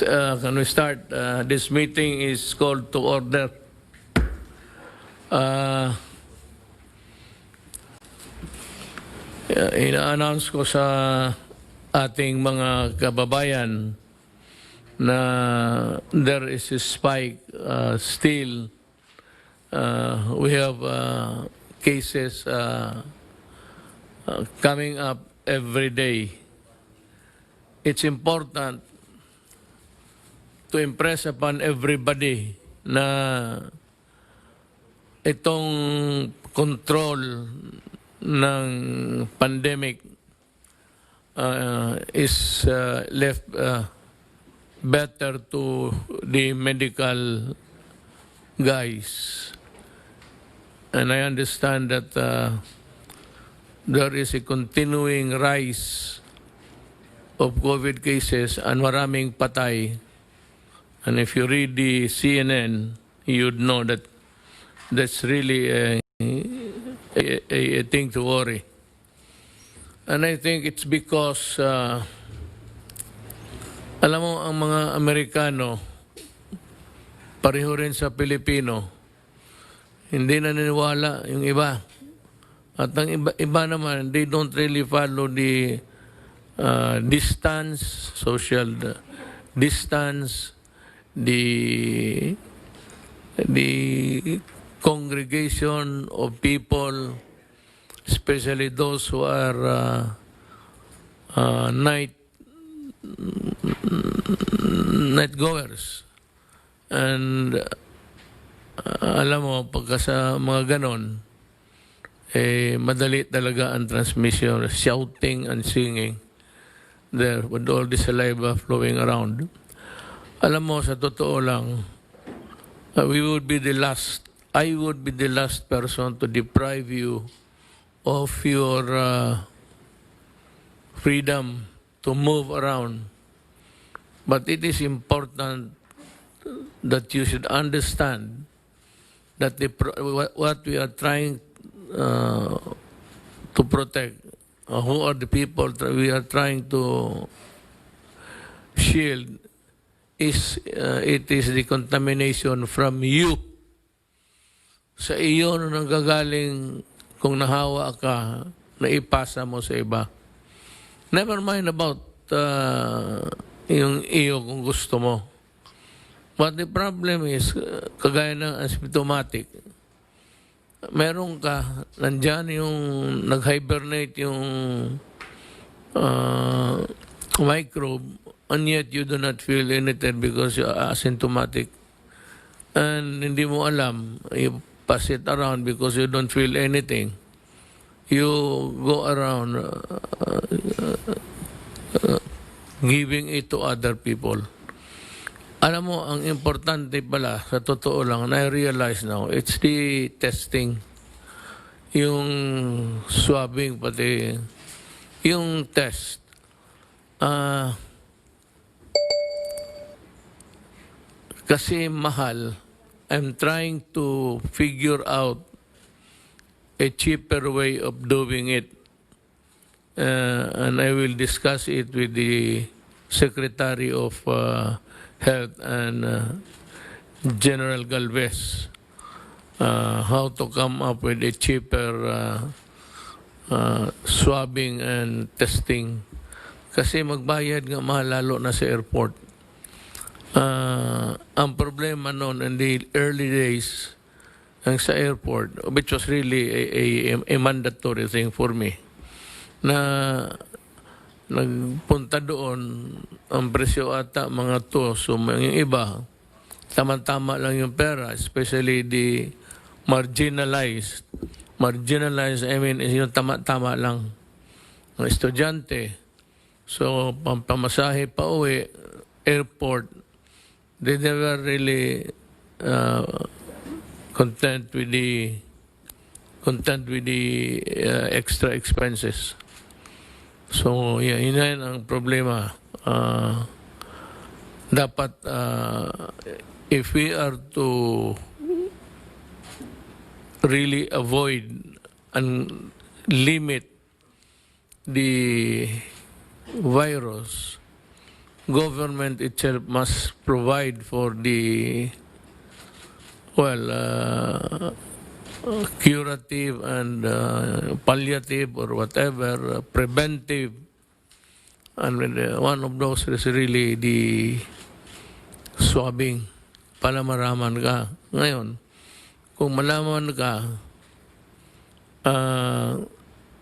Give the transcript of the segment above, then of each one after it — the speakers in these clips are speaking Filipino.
Can we start? This meeting is called to order. Ina-announce ko sa ating mga kababayan na there is a spike still. We have cases coming up every day. It's important to impress upon everybody na itong control ng pandemic is left better to the medical guys. And I understand that there is a continuing rise of COVID cases and maraming patay. And if you read the CNN, you'd know that that's really a thing to worry. And I think it's because, alam mo, ang mga Amerikano, pareho rin sa Pilipino, hindi naniniwala yung iba. At ang iba naman, they don't really follow the distance, social distance, the congregation of people, especially those who are night goers. And alam mo, pagka sa mga ganon, madali talaga ang transmission, shouting and singing there with all the saliva flowing around. Alam mo, sa totoo lang, I would be the last person to deprive you of your freedom to move around. But it is important that you should understand that what we are trying to protect, who are the people that we are trying to shield, it is the contamination from you. Sa iyo na nanggagaling kung nahawa ka, na ipasa mo sa iba. Never mind about yung iyo kung gusto mo. But the problem is, kagaya ng asymptomatic, meron ka, nandyan yung nag-hibernate yung microbe, and yet you do not feel anything because you are asymptomatic. And hindi mo alam, you pass it around because you don't feel anything. You go around giving it to other people. Alam mo, ang importante pala, sa totoo lang, and I realize now, it's the testing. Yung swabbing, pati yung test. Kasi mahal, I'm trying to figure out a cheaper way of doing it. And I will discuss it with the Secretary of Health and General Galvez, how to come up with a cheaper swabbing and testing. Kasi magbayad nga mahal lalo na sa airport. Ang problema noon in the early days ang sa airport, which was really a mandatory thing for me, na nagpunta doon, ang presyo ata mga so yung iba, tama-tama lang yung pera, especially the marginalized. Marginalized, I mean, yung tama-tama lang. Mga estudyante. So, pamasahe pa uwi, airport, they never really content with the extra expenses. So, yeah, yun ang problema. Dapat, if we are to really avoid and limit the virus, government itself must provide for the, curative and palliative or whatever, preventive. And one of those is really the swabbing. Para maraman ka. Ngayon, kung malaman ka,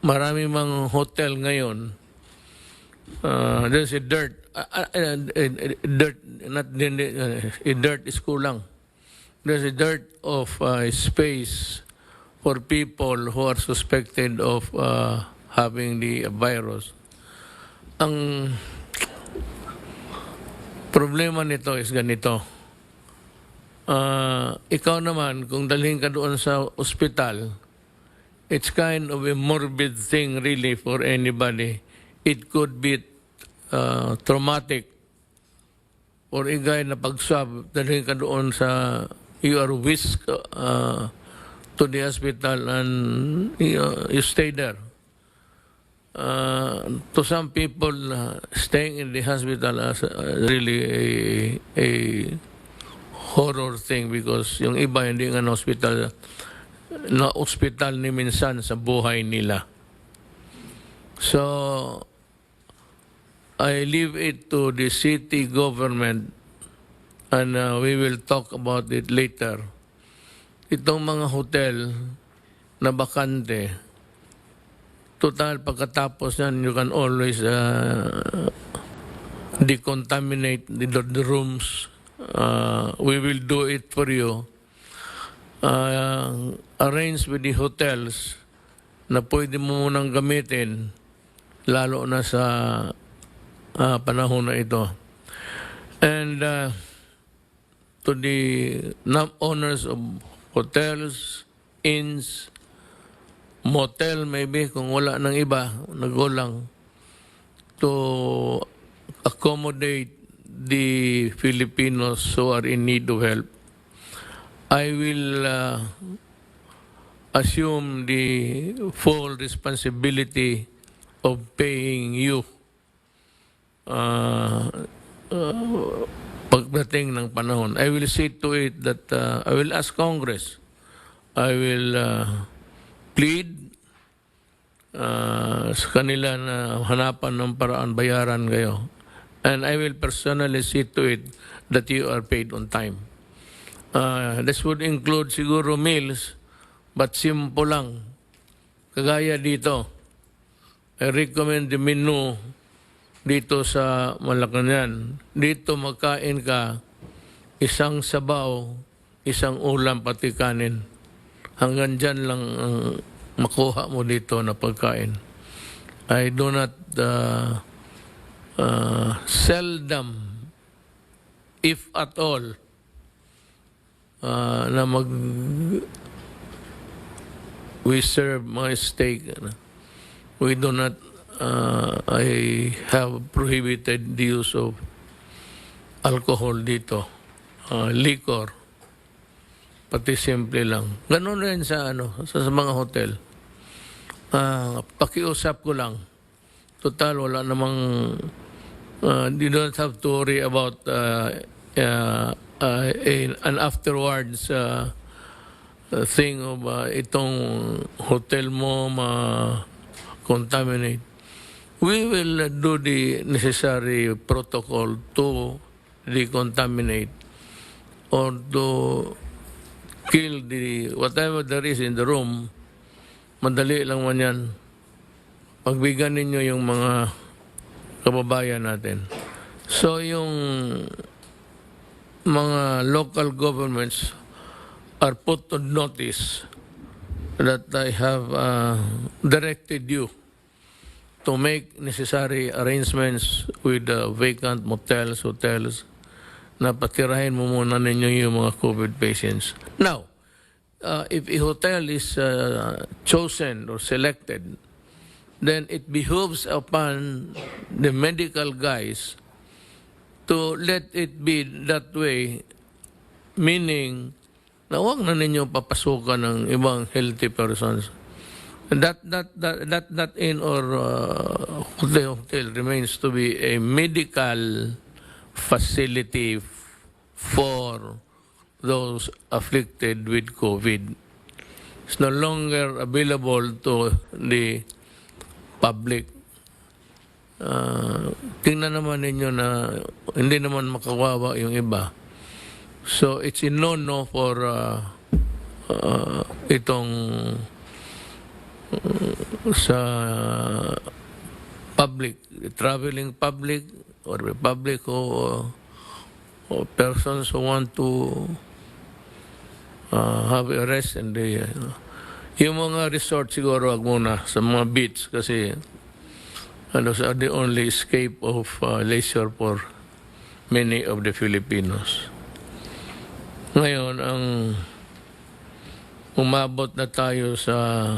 marami mang hotel ngayon, there's a dirt, dirt is kulang. There's a dearth of space for people who are suspected of having the virus. Ang problema nito is ganito. Ikaw naman, kung dalhin ka doon sa ospital, it's kind of a morbid thing really for anybody. It could be traumatic or igay na pag-swab, dalhin ka doon sa, you are whisked to the hospital and you stay there. To some people, staying in the hospital is really a horror thing because yung iba hindi nga na hospital ni minsan sa buhay nila. So, I leave it to the city government and we will talk about it later. Itong mga hotel na bakante, total pagkatapos yan, you can always decontaminate the rooms. We will do it for you. Arrange with the hotels na pwede mo munang gamitin lalo na sa panahon na ito. And to the owners of hotels, inns, motel maybe kung wala nang iba, nagulang, to accommodate the Filipinos who are in need of help. I will assume the full responsibility of paying you pagdating ng panahon. I will see to it that I will ask Congress. I will plead sa kanila na hanapan ng paraan, bayaran kayo. And I will personally see to it that you are paid on time. This would include siguro meals, but simple lang. Kagaya dito, I recommend the menu dito sa Malacanang. Dito magkain ka, isang sabaw, isang ulam, pati kanin. Hanggang dyan lang makuha mo dito na pagkain. I do not seldom, if at all, na we serve my steak. We do not, I have prohibited the use of alcohol dito, liquor, pati simple lang. Ganun rin sa sa mga hotel. Pakiusap ko lang. Total, wala namang, you don't have to worry about an afterwards thing of itong hotel mo ma-contaminate. We will do the necessary protocol to decontaminate or to kill the whatever there is in the room. Madali lang man yan. Pagbigyan ninyo yung mga kababayan natin. So yung mga local governments are put on notice that I have directed you to make necessary arrangements with vacant motels, hotels, na patirahin mo muna ninyo yung mga COVID patients. Now, if a hotel is chosen or selected, then it behooves upon the medical guys to let it be that way, meaning na huwag na ninyo papasukan ng ibang healthy persons. That inn or hotel remains to be a medical facility for those afflicted with COVID. It's no longer available to the public. Tingnan naman ninyo na hindi naman makawawa yung iba. So it's a no-no for itong sa public, traveling public or the public or persons who want to have a rest and yung mga resort siguro wag muna sa mga beach kasi those are the only escape of leisure for many of the Filipinos. Ngayon, ang umabot na tayo sa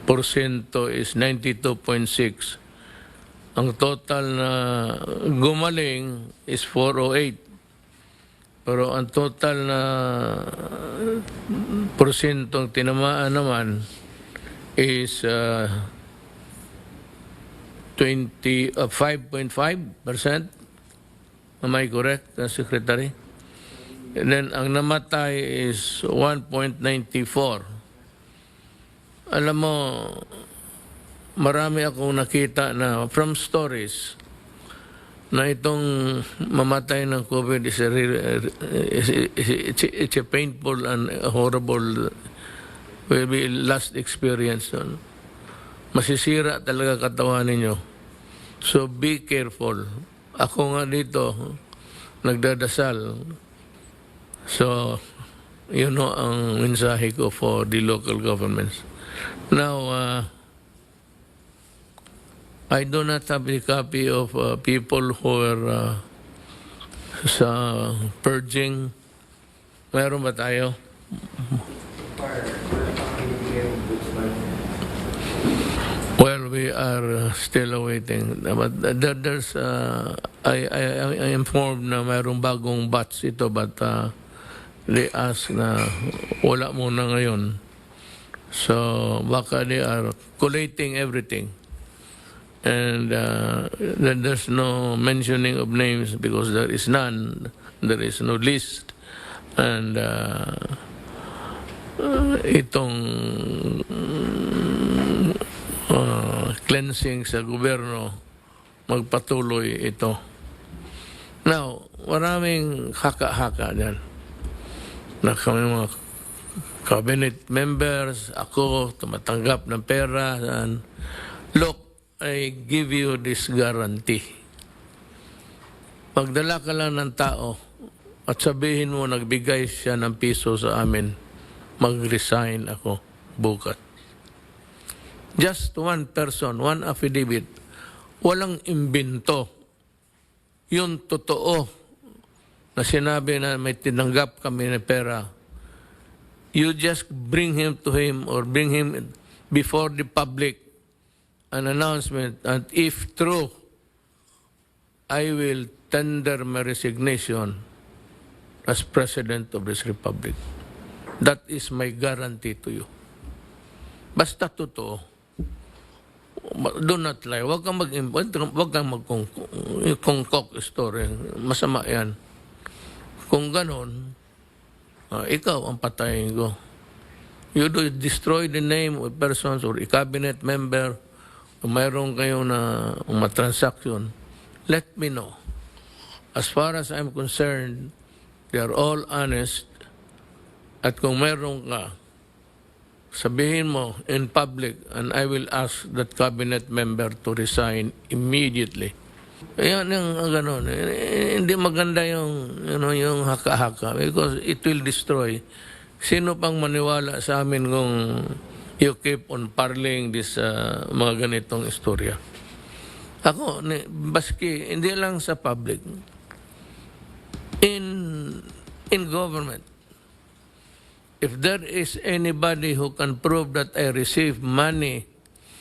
porsyento is 92.6. Ang total na gumaling is 408. Pero ang total na porsyentong tinamaan naman is 5.5%. Am I correct, Secretary? And then ang namatay is 1.94. Alam mo, marami akong nakita na from stories na itong mamatay ng COVID is it's a painful and horrible will be last experience. Masisira talaga katawan ninyo. So be careful. Ako nga dito, nagdadasal. So, yun know, ang mensahe ko for the local governments. Now, I do not have a copy of people who are sa purging. Meron ba tayo? Well, we are still awaiting. But there's, I informed na mayroong bagong batch ito, but they ask na wala muna ngayon. So, baka they are collating everything. And there's no mentioning of names because there is none. There is no list. And itong cleansing sa gobyerno, magpatuloy ito. Now, maraming haka-haka dyan. Na kami mga cabinet members, ako, tumatanggap ng pera. And look, I give you this guarantee. Magdala ka lang ng tao at sabihin mo nagbigay siya ng piso sa amin, mag-resign ako bukas. Just one person, one affidavit. Walang imbento. Yung totoo na sinabi na may tinanggap kami ng pera. You just bring him to him or bring him before the public an announcement, and if true, I will tender my resignation as President of this Republic. That is my guarantee to you. Basta totoo. Do not lie. Huwag kang mag-concoct story. Masama yan. Kung ganon, ikaw ang patayin ko. You do destroy the name of persons or a cabinet member. Kung mayroon kayo na transaction, let me know. As far as I'm concerned, they are all honest. At kung mayroon ka, sabihin mo in public and I will ask that cabinet member to resign immediately. Ayan yung gano'n. Hindi maganda yung, yung haka-haka because it will destroy. Sino pang maniwala sa amin kung you keep on parlaying this mga ganitong istorya. Ako, baski, hindi lang sa public. In government, if there is anybody who can prove that I received money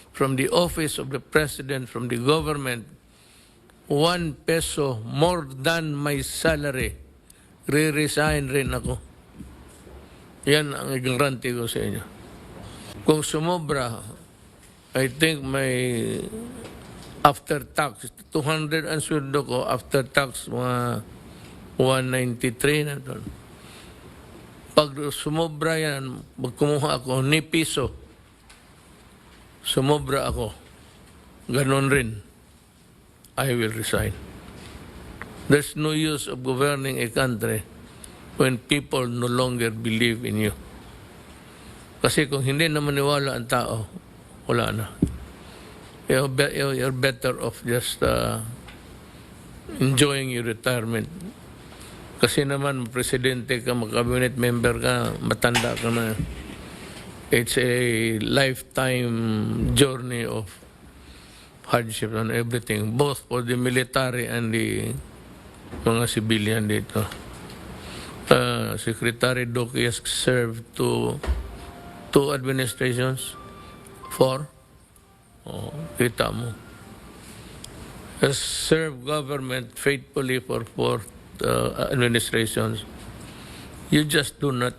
from the office of the president, from the government, 1 peso more than my salary, re-resign rin ako. Yan ang guarantee ko sa inyo. Kung sumobra, I think may After tax, 200 ang sweldo ko, after tax, mga 193 na doon. Pag sumobra yan, magkumuha ako ni piso, sumobra ako, ganon rin, I will resign. There's no use of governing a country when people no longer believe in you. Kasi kung hindi na maniwala ang tao, wala na. You're better off just enjoying your retirement. Kasi naman, presidente ka, cabinet member ka, matanda ka na. It's a lifetime journey of hardship and everything, both for the military and the mga civilian dito. Secretary Duque has served two administrations, 4. Oh, kita mo. Has served government faithfully for 4 administrations. You just do not,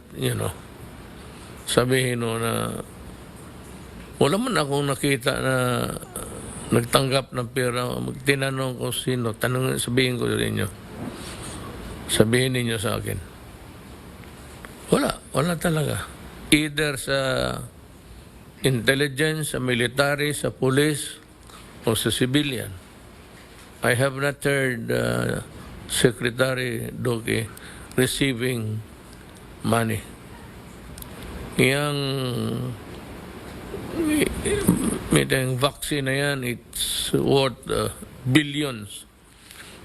sabihin mo na wala man akong nakita na nagtanggap ng pera. Tinanong ko sino, sabihin ko sa inyo. Sabihin ninyo sa akin. Wala talaga. Either sa intelligence, sa military, sa police, o sa civilian. I have not heard Secretary Duque receiving money. Yang may vaccine na yan, it's worth billions.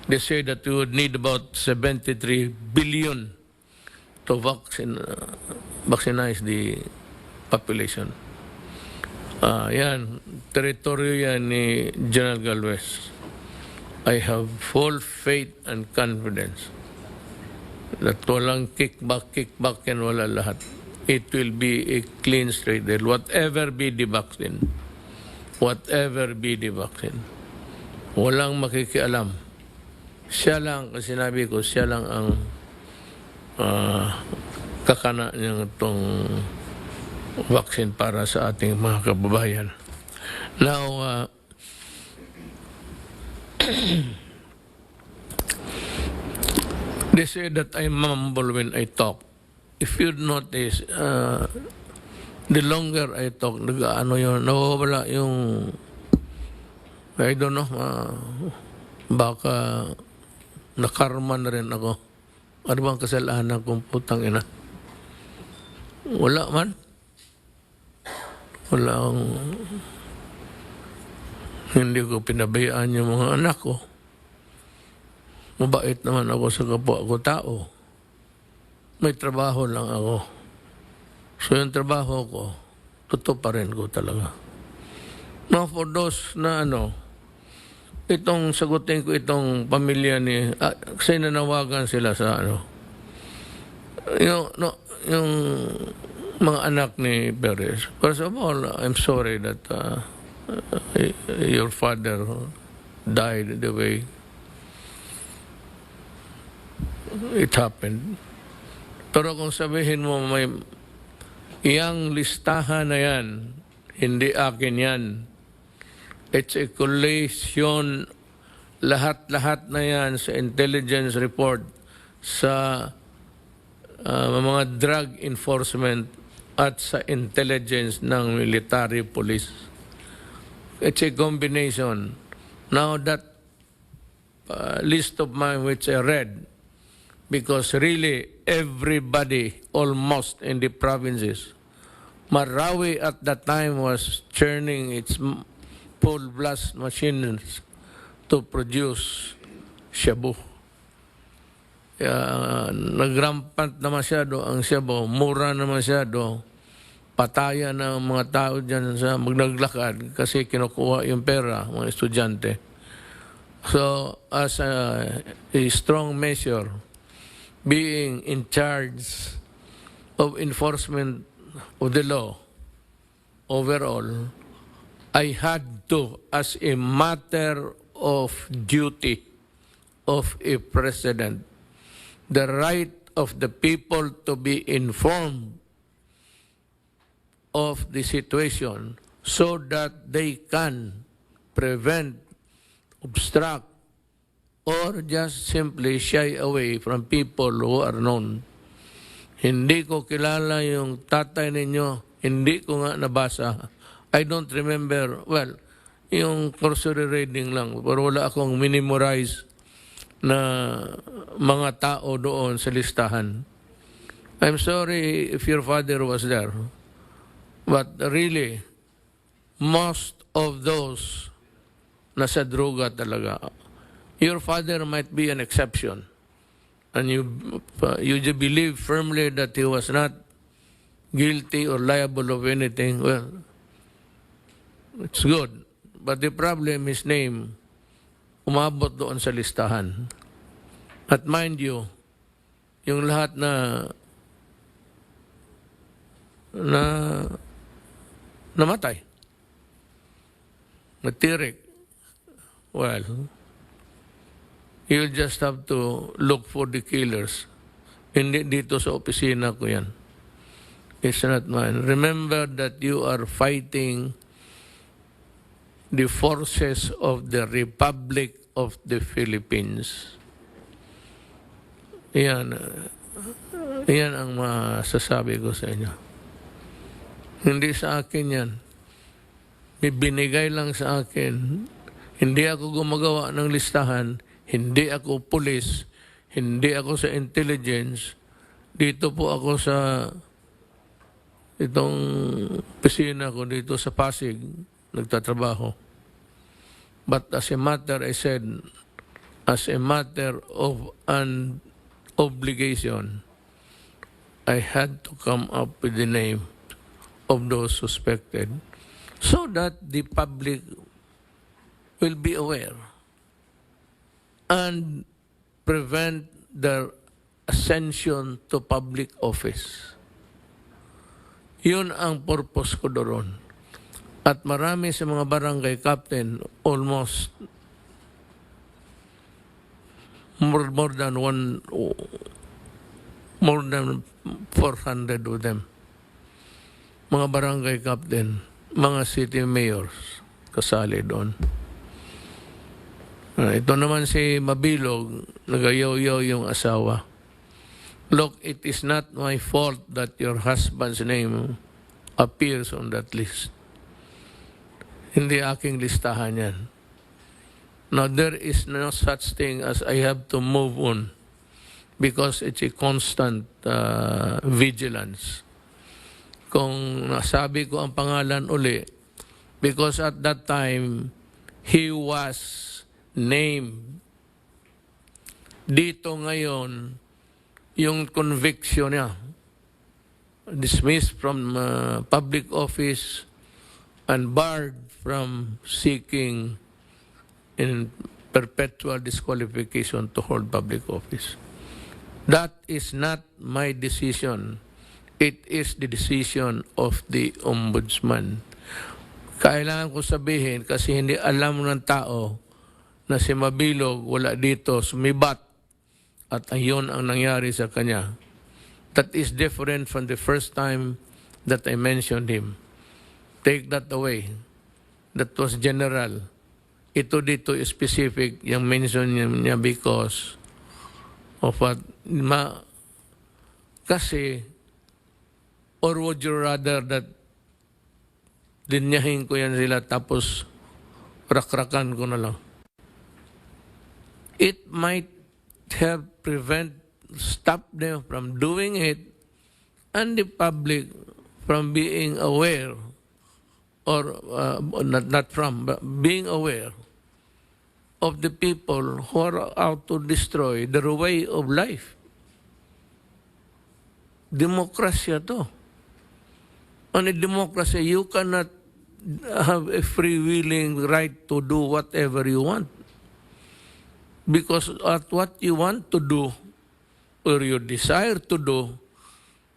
They say that we would need about 73 billion to vaccinize the population. Yan, teritoryo yan ni General Galvez. I have full faith and confidence that walang kickback and wala lahat. It will be a clean straight deal. Whatever be the vaccine. Walang makikialam. Siya lang, kasi sinabi ko, siya lang ang kakana niyang itong vaccine para sa ating mga kababayan. Now, they say that I mumble when I talk. If you notice, the longer I talk, nawawala yung, I don't know, baka nakarma na rin ako. Ano bang kasalanan kong putang ina? Wala man. Hindi ko pinabayaan yung mga anak ko. Mabait naman ako sa kapwa ko tao. May trabaho lang ako. So yung trabaho ko, totoo pa rin ko talaga. Now for those na itong sagutin ko itong pamilya ni, kasi nanawagan sila sa yung mga anak ni Perez. First of all, I'm sorry that your father died the way it happened. Pero kung sabihin mo may iyang listahan na yan, hindi akin yan. It's a collation, lahat-lahat na yan sa intelligence report, sa mga drug enforcement at sa intelligence ng military police. It's a combination. Now that list of mine which I read, because really everybody almost in the provinces, Marawi at that time was churning its full blast machines to produce shabu. Nagrampant na masyado ang shabu, mura na masyado, pataya na mga tao dyan sa magnaglakad kasi kinukuha yung pera, mga estudyante. So, as a strong measure, being in charge of enforcement of the law overall, I had to, as a matter of duty of a president, the right of the people to be informed of the situation so that they can prevent obstruct, or just simply shy away from people who are known. Hindi ko kilala yung tatay ninyo, hindi ko nga nabasa. I don't remember, well, yung cursory reading lang, pero wala akong minimorize na mga tao doon sa listahan. I'm sorry if your father was there, but really, most of those nasa droga talaga. Your father might be an exception, and you believe firmly that he was not guilty or liable of anything. Well, it's good. But the problem, his name, umabot doon sa listahan. At mind you, yung lahat na namatay, natirik, well, you'll just have to look for the killers. Hindi dito sa opisina ko yan. It's not mine. Remember that you are fighting the forces of the Republic of the Philippines. Yan ang masasabi ko sa inyo. Hindi sa akin yan. May binigay lang sa akin. Hindi ako gumagawa ng listahan. Hindi ako pulis, hindi ako sa intelligence. Dito po ako sa itong opisina ko dito sa Pasig, nagtatrabaho. But as a matter, I said, as a matter of an obligation, I had to come up with the name of those suspected so that the public will be aware and prevent their ascension to public office. Yun ang purpose ko doon. At marami sa mga barangay captain, almost more than 400 of them. Mga barangay captain, mga city mayors, kasali doon. Ito naman si Mabilog, nagayaw-yaw yung asawa. Look, it is not my fault that your husband's name appears on that list. Hindi aking listahan yan. Now, there is no such thing as I have to move on because it's a constant vigilance. Kung nasabi ko ang pangalan uli, because at that time, he was named. Dito ngayon, yung conviction niya, dismissed from public office and barred from seeking in perpetual disqualification to hold public office. That is not my decision. It is the decision of the ombudsman. Kailangan ko sabihin kasi hindi alam ng tao na si Mabilog wala dito, sumibat at ayun ang nangyari sa kanya. That is different from the first time that I mentioned him. Take that away. That was general. Ito dito is specific, yung mention niya because of what, kasi, or would you rather that linyahin ko yan sila tapos rakrakan ko na lang. It might have stopped them from doing it and the public from being aware or not from, but being aware of the people who are out to destroy their way of life. Demokrasya to. On a democracy, you cannot have a free-willing right to do whatever you want. Because at what you want to do or you desire to do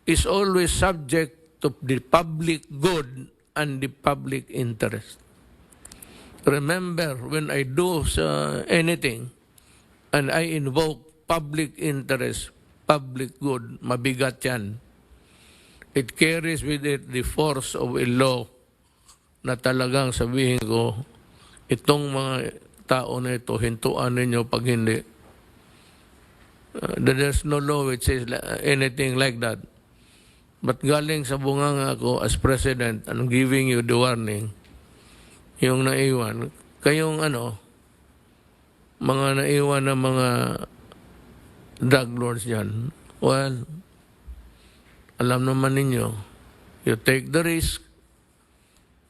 is always subject to the public good and the public interest. Remember, when I do anything and I invoke public interest, public good, mabigat yan. It carries with it the force of a law na talagang sabihin ko, itong mga tao na ito, hintuan ninyo pag hindi. There's no law which says anything like that. But galing sa bunganga ko as president, I'm giving you the warning, yung naiwan, kayong mga naiwan na mga drug lords dyan, well, alam naman ninyo, you take the risk,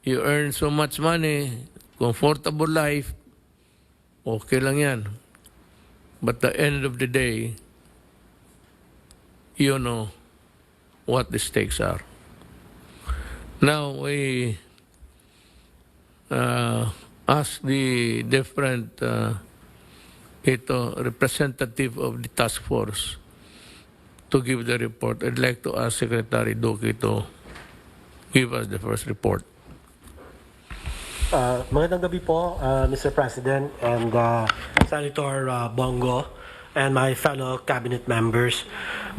you earn so much money, comfortable life, okay lang yan. But the end of the day, you know what the stakes are. Now we ask the different representative of the task force to give the report. I'd like to ask Secretary Duque to give us the first report. Magandang gabi po, Mr. President and Senator Bongo and my fellow cabinet members.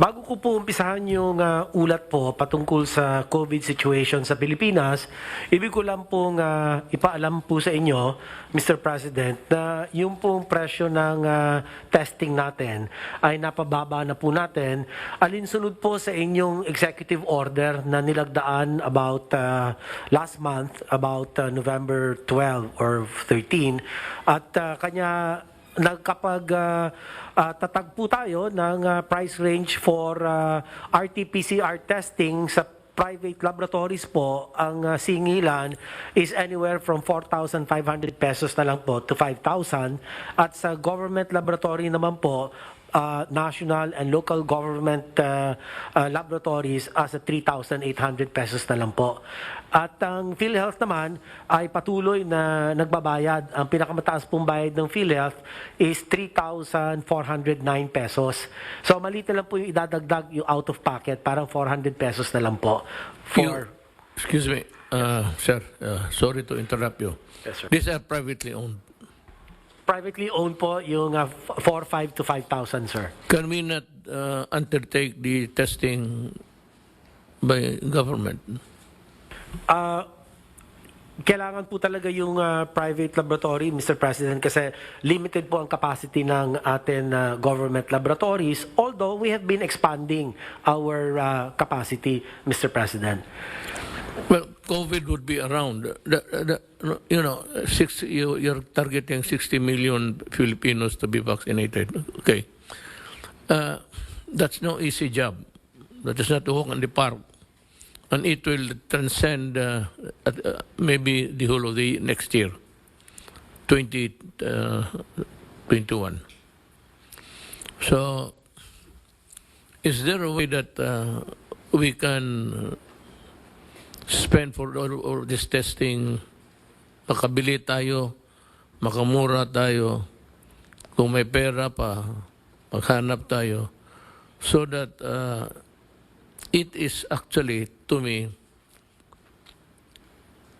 Bago ko po umpisahan yung ulat po patungkol sa COVID situation sa Pilipinas, ibig ko lang pong ipaalam po sa inyo, Mr. President, na yung pong presyo ng testing natin ay napababa na po natin alinsunod po sa inyong executive order na nilagdaan about last month, about November 12 or 13, at kanya tatagpo tayo ng price range for RT-PCR testing sa private laboratories po. Ang singilan is anywhere from 4,500 pesos na lang po to 5,000, at sa government laboratory naman po, national and local government laboratories as 3,800 pesos na lang po. At ang PhilHealth naman ay patuloy na nagbabayad. Ang pinakamataas pong bayad ng PhilHealth is 3,409 pesos. So maliit na lang po yung idadagdag yung out of pocket, parang 400 pesos na lang po. Excuse me, sir, sorry to interrupt you. Yes, sir. These are privately owned. Privately owned po yung 4,500 to 5,000, sir. Can we not undertake the testing by government? Kailangan po talaga yung private laboratory, Mr. President, kasi limited po ang capacity ng atin government laboratories, although we have been expanding our capacity, Mr. President. Well, COVID would be around. You're targeting 60 million Filipinos to be vaccinated. Okay. That's no easy job. That is not a walk in the park. And it will transcend maybe the whole of the next year, 2021. So, is there a way that we can spend for all this testing, makabili tayo, makamura tayo, kung may pera pa, maghanap tayo, so that it is actually, to me,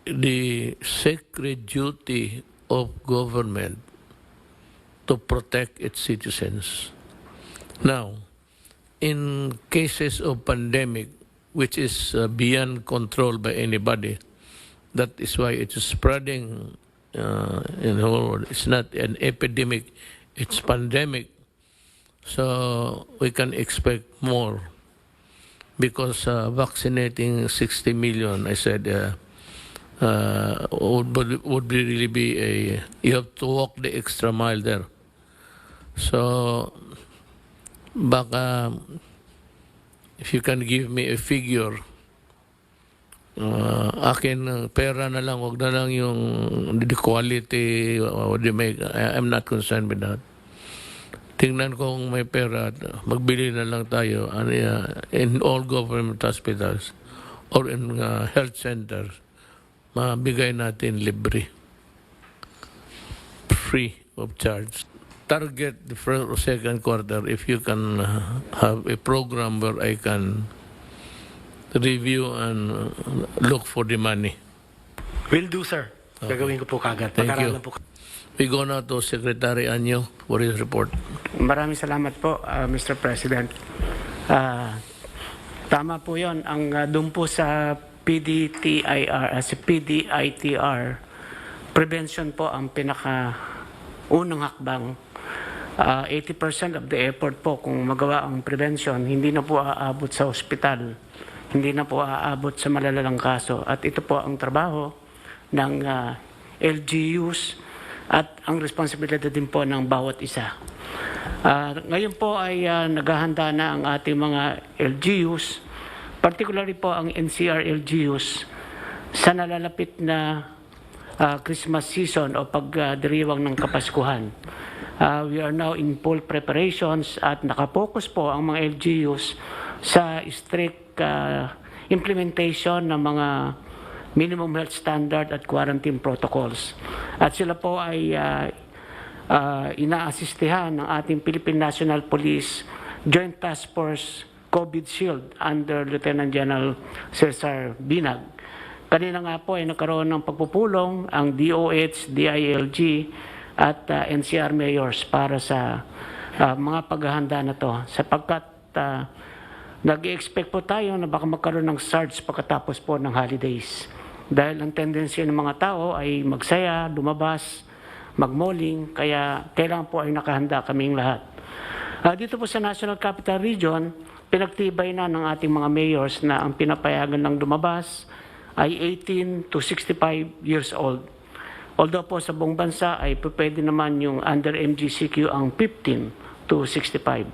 the sacred duty of government to protect its citizens. Now, in cases of pandemic, which is beyond control by anybody, that is why it is spreading in the whole world. It's not an epidemic, it's pandemic. So we can expect more. Because vaccinating 60 million, I said, would really be you have to walk the extra mile there. So, baka, if you can give me a figure, akin pera na lang, wag na lang yung the quality, what they make. I'm not concerned with that. Tingnan ko kung may pera, magbili na lang tayo in all government hospitals or in health centers, mabigay natin libre, free of charge. Target the first or second quarter if you can have a program where I can review and look for the money. Will do, sir. Okay. Gagawin ko po kagad. Thank you. We go now to Secretary Anyo for his report. Maraming salamat po, Mr. President. Tama po yun. Doon po sa PDITR, prevention po ang unang hakbang. 80% of the effort po kung magawa ang prevention, hindi na po aabot sa ospital, hindi na po aabot sa malalalang kaso. At ito po ang trabaho ng LGUs at ang responsibilidad din po ng bawat isa. Ngayon po ay naghahanda na ang ating mga LGUs, particularly po ang NCR LGUs, sa nalalapit na Christmas season o pagdiriwang ng Kapaskuhan. We are now in full preparations at nakapokus po ang mga LGUs sa strict implementation ng mga minimum health standard at quarantine protocols. At sila po ay inaasistihan ng ating Philippine National Police Joint Task Force COVID Shield under Lieutenant General Cesar Binag. Kanina nga po ay nagkaroon ng pagpupulong ang DOH, DILG at NCR mayors para sa mga paghahanda na to, sapagkat nag-i-expect po tayo na baka magkaroon ng surge pagkatapos po ng holidays. Dahil ang tendency ng mga tao ay magsaya, lumabas, magmalling, kaya kailangan po ay nakahanda kaming lahat. Dito po sa National Capital Region, pinagtibay na ng ating mga mayors na ang pinapayagan ng lumabas ay 18 to 65 years old. Although po sa buong bansa ay pwede naman yung under MGCQ ang 15 to 65.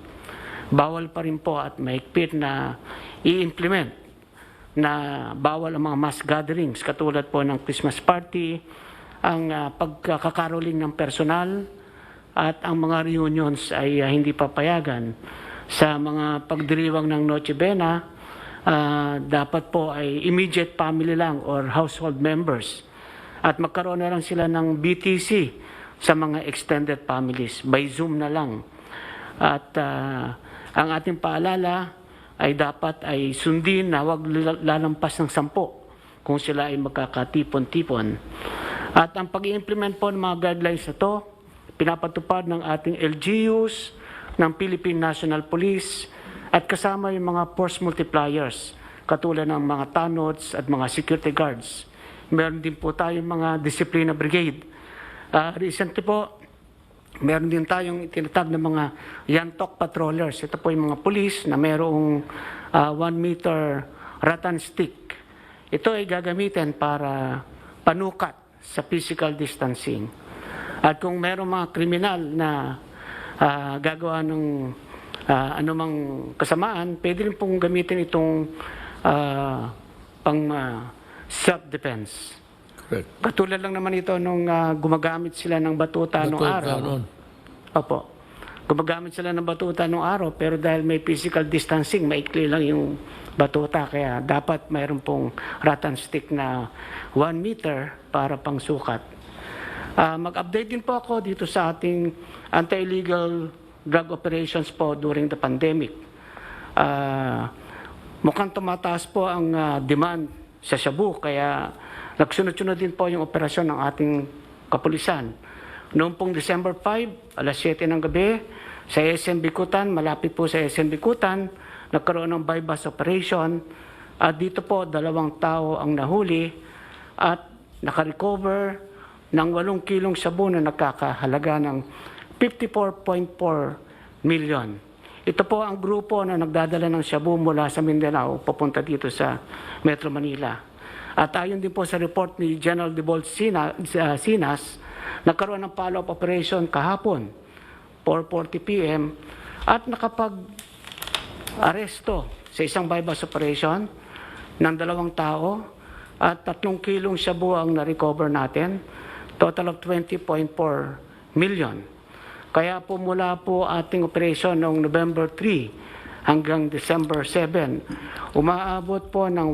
Bawal pa rin po at mahigpit na i-implement na bawal ang mga mass gatherings katulad po ng Christmas party, ang pagkakaroling ng personal at ang mga reunions ay hindi papayagan. Sa mga pagdiriwang ng Noche Buena, dapat po ay immediate family lang or household members. At magkaroon na lang sila ng BTC sa mga extended families, by Zoom na lang. At ang ating paalala ay dapat ay sundin na huwag lalampas ng 10 kung sila ay magkakatipon-tipon. At ang pag-i-implement po ng mga guidelines na ito, pinapatupad ng ating LGUs, ng Philippine National Police, at kasama yung mga force multipliers, katulad ng mga tanods at mga security guards. Meron din po tayong mga disciplina brigade. Recently po, meron din tayong itinatag ng mga yantok patrollers. Ito po yung mga police na merong 1 meter rattan stick. Ito ay gagamitin para panukat sa physical distancing. At kung merong mga kriminal na gagawa ng anumang kasamaan, pwede rin pong gamitin itong pang self-defense. Correct. Katulad lang naman ito nung gumagamit sila ng batuta nung araw. Noon. Opo. Gumagamit sila ng batuta nung araw, pero dahil may physical distancing, maikli lang yung batuta. Kaya dapat mayroon pong rattan stick na 1 meter para pang sukat. Mag-update din po ako dito sa ating anti-illegal drug operations po during the pandemic. Mukhang tumataas po ang demand sa shabu, kaya nagsunod-sunod din po yung operasyon ng ating kapulisan. Noong pong December 5, alas 7 ng gabi, sa SM Bikutan, malapit po sa SM Bikutan, nagkaroon ng bypass operation. At dito po, 2 tao ang nahuli at nakarecover ng 8 kilong shabu na nagkakahalaga ng 54.4 million. Ito po ang grupo na nagdadala ng shabu mula sa Mindanao papunta dito sa Metro Manila. At ayon din po sa report ni General Debold Sinas, nagkaroon ng follow-up operation kahapon, 4:40 p.m. at nakapag-aresto sa isang bypass operation ng 2 tao at 3 kilong shabu ang na-recover natin, total of 20.4 million. Kaya po mula po ating operation noong November 3 hanggang December 7, umaabot po ng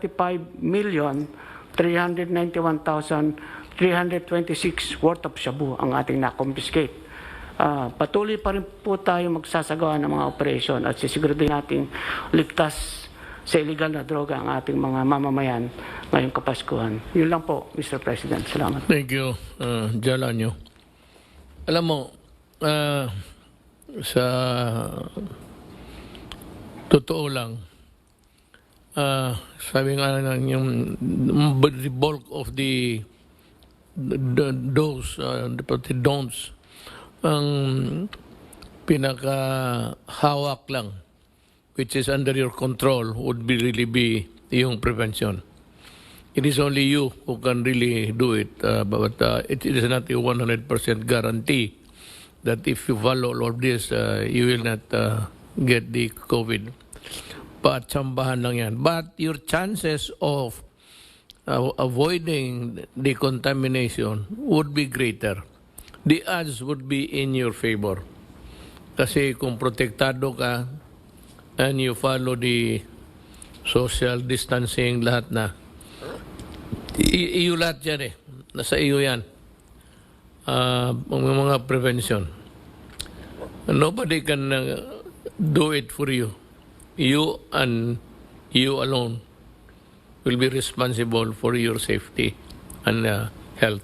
135,391,326 worth of shabu ang ating na-confiscate. Patuloy pa rin po tayo magsasagawa ng mga operasyon at sisiguraduhin nating ligtas sa illegal na droga ang ating mga mamamayan ngayong Kapaskuhan. Yun lang po, Mr. President. Salamat. Thank you, Jalanyo. Alam mo, sa totoo lang, sabi nga lang yung the bulk of the those, pati don'ts, ang pinaka-hawak lang, which is under your control, would be really be yung prevention. It is only you who can really do it, but it is not a 100% guarantee that if you follow all of this, you will not get the COVID. Patsambahan lang yan. But your chances of avoiding the contamination would be greater. The odds would be in your favor. Kasi kung protektado ka and you follow the social distancing, lahat na, iyo lahat yan eh. Nasa iyo yan. Mga prevention. Nobody can do it for you. You and you alone will be responsible for your safety and health.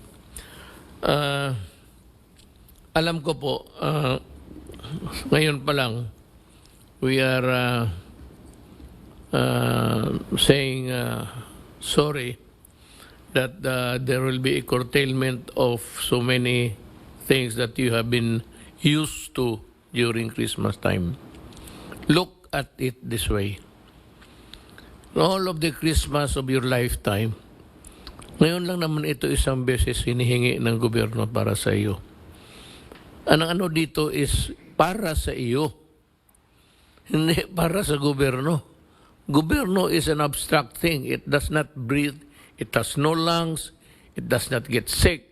Alam ko po, ngayon pa lang, we are saying sorry that there will be a curtailment of so many things that you have been used to during Christmas time. Look at it this way. All of the Christmas of your lifetime, ngayon lang naman ito isang beses hinihingi ng gobyerno para sa iyo. Ang ano dito is para sa iyo, hindi para sa gobyerno. Gobyerno is an abstract thing. It does not breathe. It has no lungs. It does not get sick.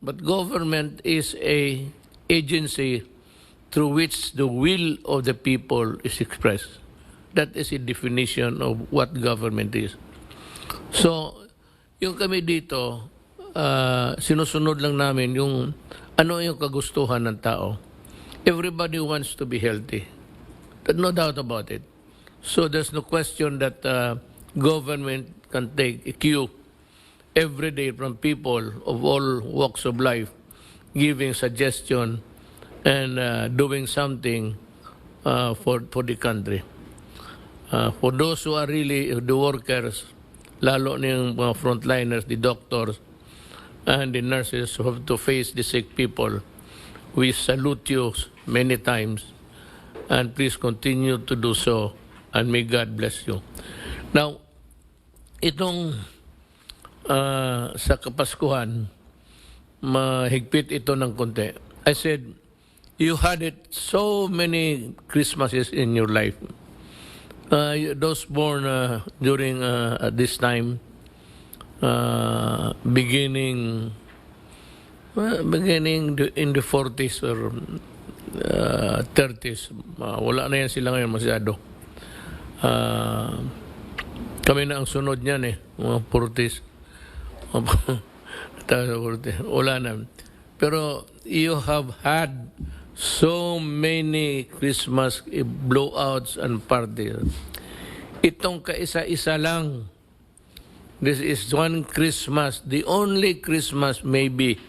But government is a agency through which the will of the people is expressed. That is a definition of what government is. So, yung kami dito, sinusunod lang namin yung ano yung kagustuhan ng tao. Everybody wants to be healthy. No doubt about it. So there's no question that government can take a cue every day from people of all walks of life, giving suggestion and doing something for the country. For those who are really the workers, lalo na yung mga frontliners, the doctors, and the nurses who have to face the sick people, we salute you many times, and please continue to do so, and may God bless you. Now, itong sa Kapaskuhan, mahigpit ito ng konti. I said, you had it so many Christmases in your life. Those born during this time, beginning in the 40s or 30s, wala na yan sila ngayon masyado. Kami na ang sunod niyan eh, mga 40s. Wala na. Pero you have had so many Christmas blowouts and parties. Itong kaisa-isa lang. This is one Christmas, the only Christmas maybe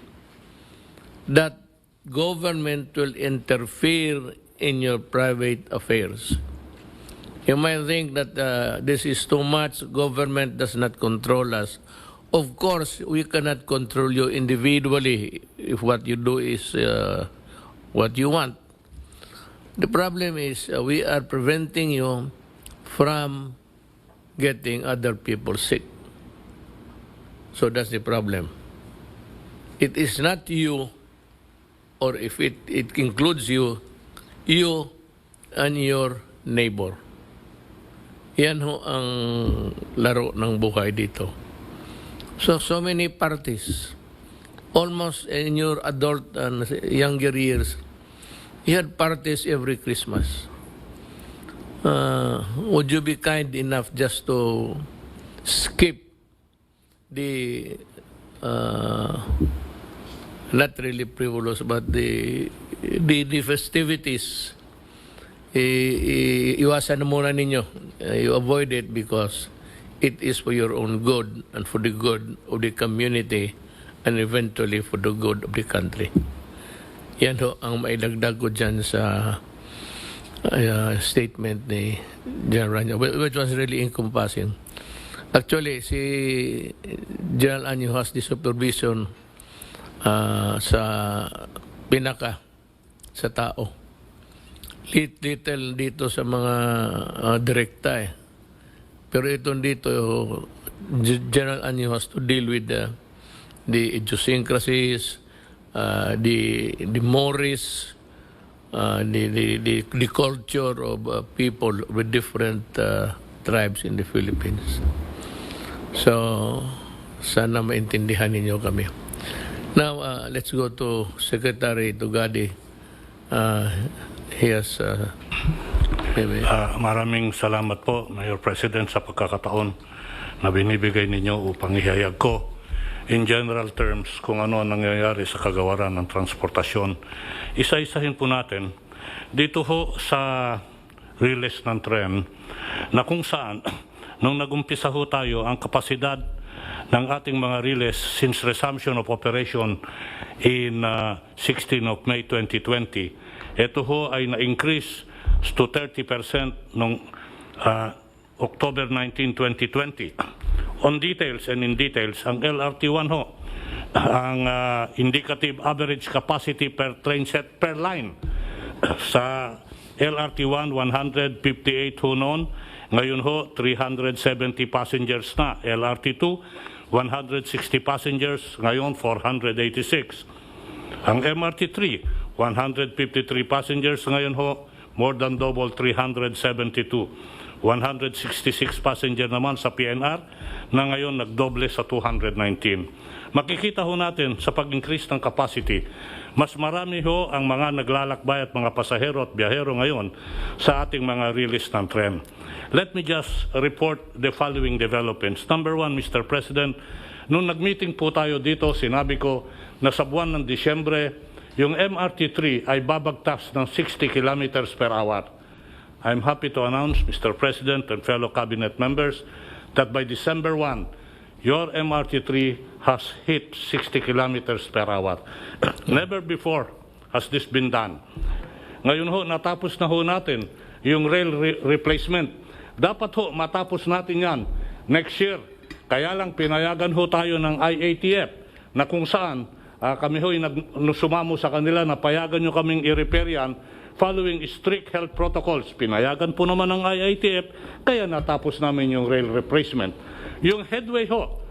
that government will interfere in your private affairs. You might think that this is too much, government does not control us. Of course, we cannot control you individually if what you do is what you want. The problem is we are preventing you from getting other people sick. So that's the problem. It is not you, or if it includes you and your neighbor. Yan ho ang laro ng buhay dito. So many parties. Almost in your adult and younger years, you had parties every Christmas. Would you be kind enough just to skip the not really frivolous, but the festivities? Iwasan na muna ninyo. You avoid it because it is for your own good and for the good of the community and eventually for the good of the country. Yan ho ang maidagdag ko dyan sa statement ni General Rania, which was really encompassing. Actually, si General Anyo has the supervision sa pinaka, sa tao. Little dito sa mga direkta eh. Pero itong dito, General Anyo has to deal with the idiosyncrasies, the mores, the culture of people with different tribes in the Philippines. So, sana maintindihan ninyo kami. Now, let's go to Secretary Tugadi. He has... Maraming salamat po, Mayor President, sa pagkakataon na binibigay ninyo upang ihayag ko in general terms kung ano nangyayari sa kagawaran ng transportasyon. Isa-isahin po natin dito ho sa release ng tren na kung saan nung nagumpisa ho tayo ang kapasidad ng ating mga release since resumption of operation in 16 of May 2020. Ito ho ay na-increase to 30% noong October 19, 2020. On details and in details, ang LRT1 ho, ang indicative average capacity per train set per line sa LRT1, 158 ho noon. Ngayon ho, 370 passengers na. LRT2, 160 passengers. Ngayon, 486. Ang MRT3, 153 passengers. Ngayon ho, more than double, 372. 166 passenger naman sa PNR na ngayon nagdoble sa 219. Makikita ho natin sa pag-increase ng capacity, mas marami ho ang mga naglalakbay at mga pasahero at biyahero ngayon sa ating mga release ng tren. Let me just report the following developments. Number one, Mr. President, nung nag-meeting po tayo dito, sinabi ko na sa buwan ng Disyembre, yung MRT3 ay babagtas ng 60 kilometers per hour. I'm happy to announce, Mr. President and fellow cabinet members, that by December 1, your MRT3 has hit 60 kilometers per hour. Never before has this been done. Ngayon ho, natapos na ho natin yung rail replacement. Dapat ho, matapos natin yan next year. Kaya lang pinayagan ho tayo ng IATF na kung saan kami ho'y sumamo sa kanila na payagan nyo kaming i-repair yan following strict health protocols. Pinayagan po naman ng IATF, kaya natapos namin yung rail replacement. Yung headway ho,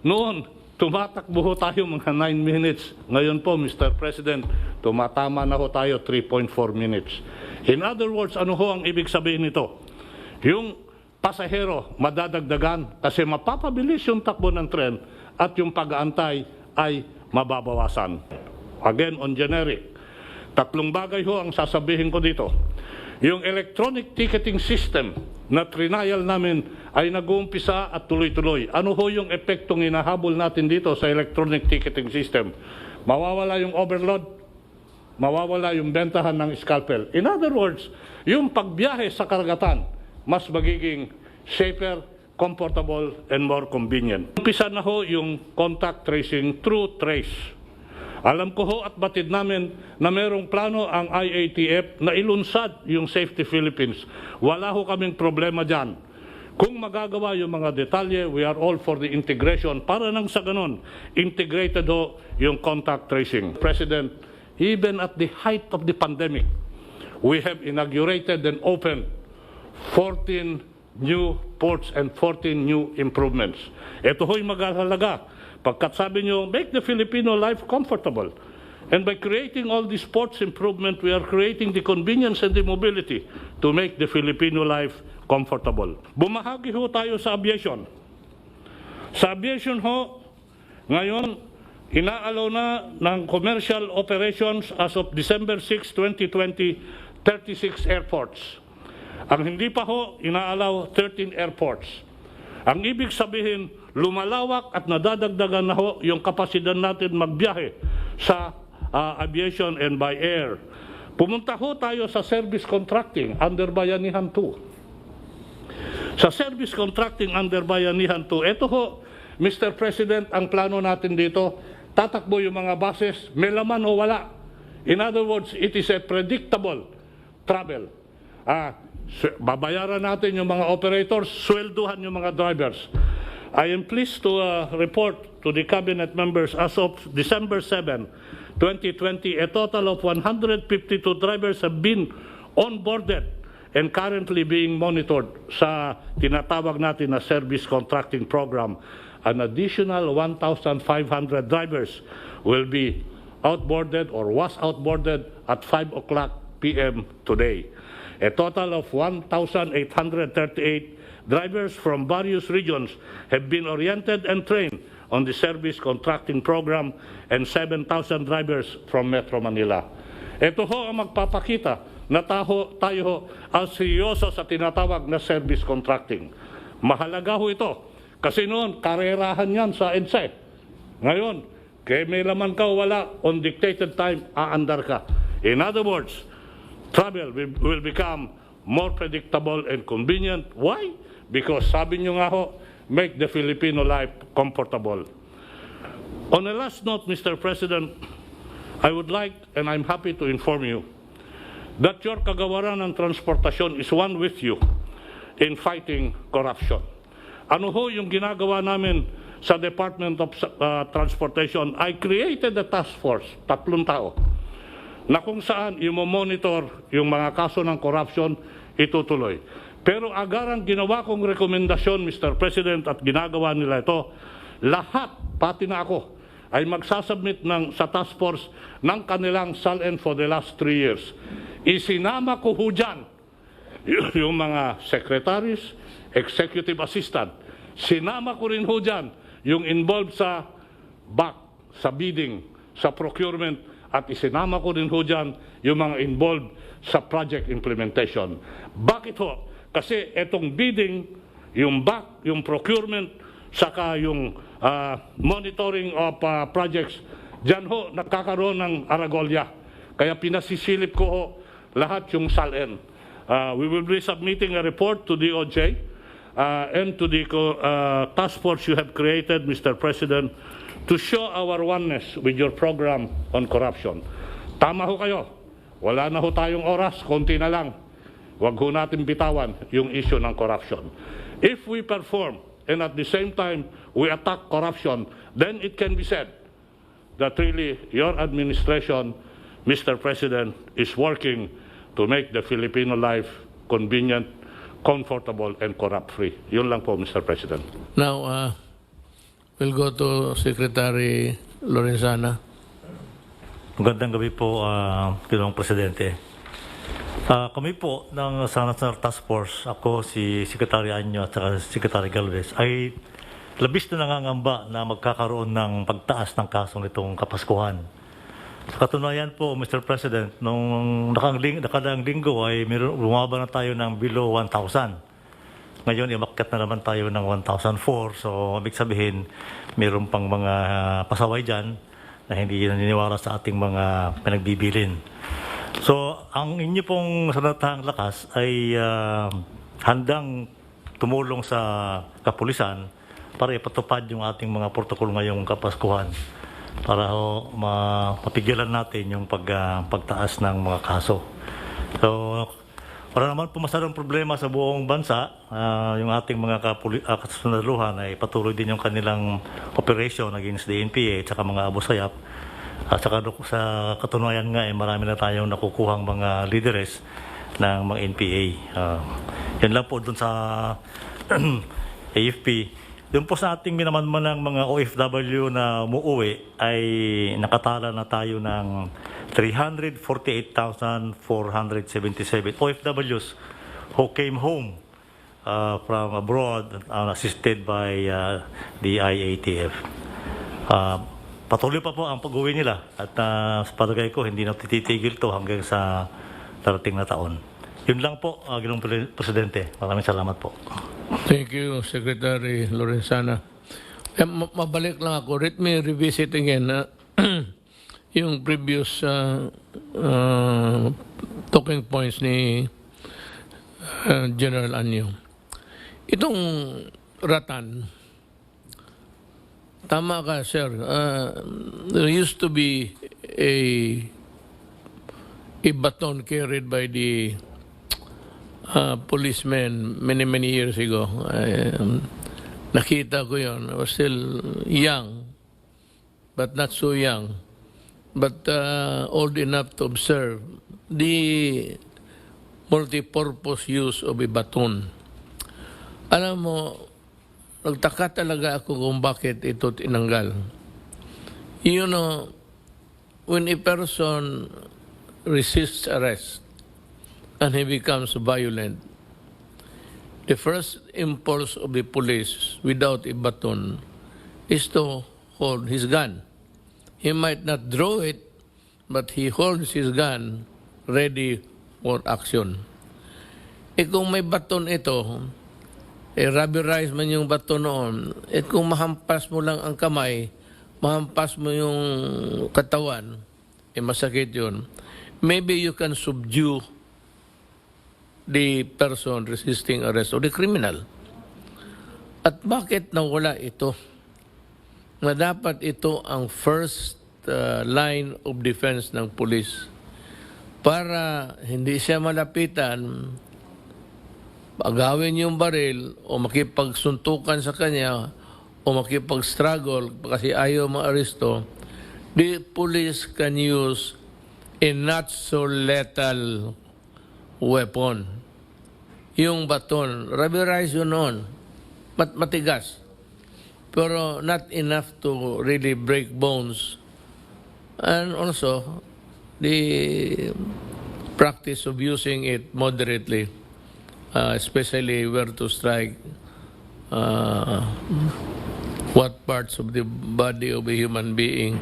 noon, tumatakbo ho tayo mga 9 minutes. Ngayon po, Mr. President, tumatama na ho tayo 3.4 minutes. In other words, ano ho ang ibig sabihin nito? Yung pasahero madadagdagan kasi mapapabilis yung takbo ng tren at yung pag-aantay ay mababawasan. Again, on generic, tatlong bagay ho ang sasabihin ko dito. Yung electronic ticketing system na trinayal namin ay nag-uumpisa at tuloy-tuloy. Ano ho yung epektong hinahabol natin dito sa electronic ticketing system? Mawawala yung overload, mawawala yung bentahan ng scalpel. In other words, yung pagbiyahe sa karagatan, mas magiging safer, comfortable, and more convenient. Umpisa na ho yung contact tracing through trace. Alam ko ho at batid namin na merong plano ang IATF na ilunsad yung Safety Philippines. Wala ho kaming problema dyan. Kung magagawa yung mga detalye, we are all for the integration para nang sa ganon, integrated ho yung contact tracing. President, even at the height of the pandemic, we have inaugurated and opened 14 new ports and 14 new improvements. Ito ho'y mag-ahalaga. Pagkat sabi nyo, make the Filipino life comfortable. And by creating all these ports improvement, we are creating the convenience and the mobility to make the Filipino life comfortable. Bumahagi ho tayo sa aviation. Sa aviation ho, ngayon, inaalaw na ng commercial operations as of December 6, 2020, 36 airports. Ang hindi pa ho, inaalaw 13 airports. Ang ibig sabihin, lumalawak at nadadagdagan na ho yung kapasidad natin magbiyahe sa aviation and by air. Pumunta ho tayo sa service contracting under Bayanihan 2. Sa service contracting under Bayanihan 2, ito ho, Mr. President, ang plano natin dito, tatakbo yung mga buses, may laman o wala. In other words, it is a predictable travel. Babayaran natin yung mga operators, swelduhan yung mga drivers. I am pleased to report to the cabinet members as of December 7, 2020, a total of 152 drivers have been onboarded and currently being monitored sa tinatawag natin na service contracting program. An additional 1,500 drivers will be outboarded or was outboarded at 5 o'clock p.m. today. A total of 1,838 drivers from various regions have been oriented and trained on the service contracting program and 7,000 drivers from Metro Manila. Ito ho ang magpapakita na tayo ho ang seryoso sa tinatawag na service contracting. Mahalaga ho ito kasi noon karerahan yan sa EDSA. Ngayon, kaya may laman ka wala, on dictated time, aandar ka. In other words, travel will become more predictable and convenient. Why? Because sabi nyo nga ho, make the Filipino life comfortable. On a last note, Mr. President, I would like, and I'm happy to inform you, that your kagawaran ng transportasyon is one with you in fighting corruption. Ano ho yung ginagawa namin sa Department of Transportation? I created a task force, 3 tao, na kung saan i-monitor yung mga kaso ng corruption, itutuloy. Pero agarang ginawa kong rekomendasyon, Mr. President, at ginagawa nila ito, lahat, pati na ako, ay magsasubmit sa task force ng kanilang SALN for the last 3 years. Isinama ko ho dyan yung mga secretaries, executive assistant. Sinama ko rin ho dyan yung involved sa BAC, sa bidding, sa procurement, at isinama ko rin ho dyan yung mga involved sa project implementation. Bakit ho? Kasi itong bidding, yung BAC, yung procurement, saka yung monitoring of projects, dyan ho nagkakaroon ng aragolya. Kaya pinasisilip ko ho lahat yung SALN. We will be submitting a report to DOJ and to the task force you have created, Mr. President, to show our oneness with your program on corruption. Tama ho kayo. Wala na ho tayong oras, konti na lang. Huwag ho natin bitawan yung issue ng corruption. If we perform and at the same time we attack corruption, then it can be said that really your administration, Mr. President, is working to make the Filipino life convenient, comfortable, and corrupt-free. Yun lang po, Mr. President. Now, we'll go to Secretary Lorenzana. Magandang gabi po, Ginoong Presidente. Kami po ng National Task Force, ako, si Secretary Anyo at saka si Secretary Galvez, ay labis na nangangamba na magkakaroon ng pagtaas ng kaso nitong Kapaskuhan. Sa katunayan po, Mr. President, nung nakadaang linggo ay bumaba na tayo ng below 1,000. Ngayon, imakyat na naman tayo ng 1,004. So, ibig sabihin, mayroon pang mga pasaway dyan na hindi naniniwala sa ating mga pinagbibilin. So, ang inyo pong sanatahang lakas ay handang tumulong sa kapulisan para ipatupad yung ating mga protokolo ngayong Kapaskuhan para mapigilan natin yung pagtaas ng mga kaso. So, para naman po masyadong problema sa buong bansa, yung ating mga kasundaluhan ay patuloy din yung kanilang operation against the NPA at saka mga Abu Sayyaf. At saka sa katunayan nga, marami na tayong nakukuhang mga leaders ng mga NPA. Yan lang po dun sa AFP. Doon po sa ating minamanmanang mga OFW na umuwi ay nakatala na tayo ng 348,477 OFWs who came home from abroad assisted by the IATF. Patuloy pa po ang pag-uwi nila at sa palagay ko hindi na tititigil to hanggang sa darating na taon. Yun lang po, Ginoong Presidente. Maraming salamat po. Thank you, Secretary Lorenzana. Mabalik lang ako. Let me revisit again yung previous talking points ni General Anyo. Itong Ratan, tama ka, sir. There used to be a baton carried by the policemen many years ago. Nakita ko yun. I was still young, but not so young. But old enough to observe the multi-purpose use of a baton. Alam mo, nagtaka talaga ako kung bakit ito tinanggal. You know, when a person resists arrest and he becomes violent, the first impulse of the police without a baton is to hold his gun. He might not draw it, but he holds his gun ready for action. Kung may baton ito, rubberize man yung baton noon, kung mahampas mo lang ang kamay, mahampas mo yung katawan, masakit yun. Maybe you can subdue the person resisting arrest or the criminal. At bakit nawala ito? Na dapat ito ang first line of defense ng police para hindi siya malapitan, agawin yung baril o makipagsuntukan sa kanya o makipag-struggle kasi ayaw ma-aresto. The police can use a not so lethal weapon. Yung baton, rubberize yun noon, matigas. Pero not enough to really break bones. And also, the practice of using it moderately, especially where to strike, what parts of the body of a human being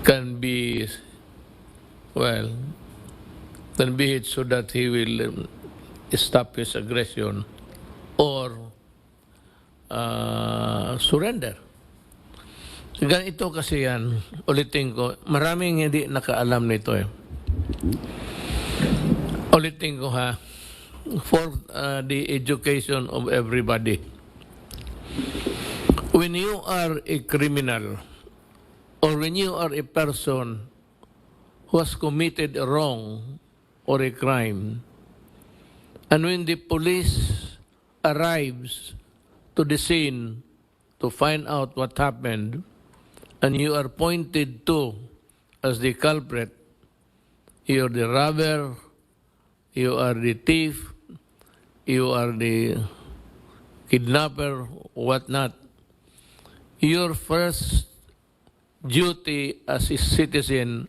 can be hit so that he will stop his aggression or surrender. Ganito kasi yan, ulitin ko, maraming hindi nakaalam nito eh. Ulitin ko ha, for the education of everybody. When you are a criminal or when you are a person who has committed a wrong or a crime, and when the police arrives to the scene to find out what happened, and you are pointed to as the culprit, you are the robber, you are the thief, you are the kidnapper, whatnot, your first duty as a citizen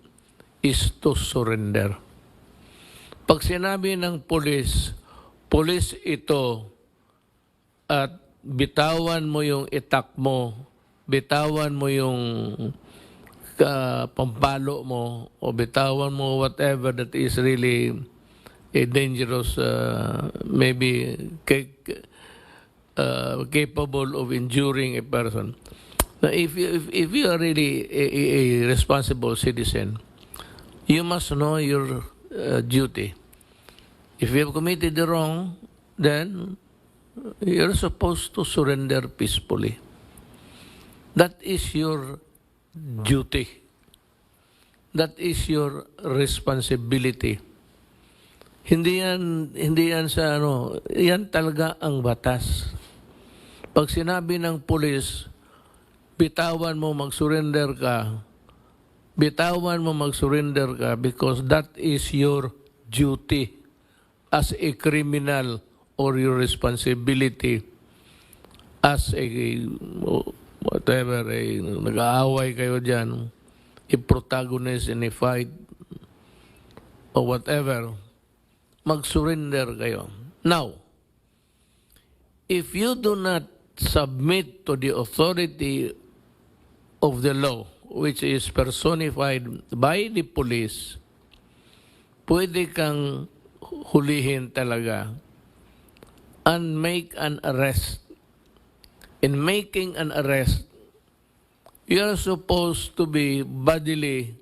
is to surrender. Pag sinabi ng police ito at bitawan mo yung itak mo, bitawan mo yung pampalo mo, o bitawan mo whatever that is really a dangerous, maybe capable of injuring a person. Now, if you are really a responsible citizen, you must know your duty. If you have committed the wrong, then you're supposed to surrender peacefully. That is your duty. That is your responsibility. Hindi yan sa yan talaga ang batas. Pag sinabi ng pulis, bitawan mo mag-surrender ka because that is your duty as a criminal or your responsibility as a whatever, nag-aaway kayo dyan, a protagonist in a fight or whatever, mag-surrender kayo. Now, if you do not submit to the authority of the law, which is personified by the police, pwede kang hulihin talaga and make an arrest. In making an arrest, you are supposed to be bodily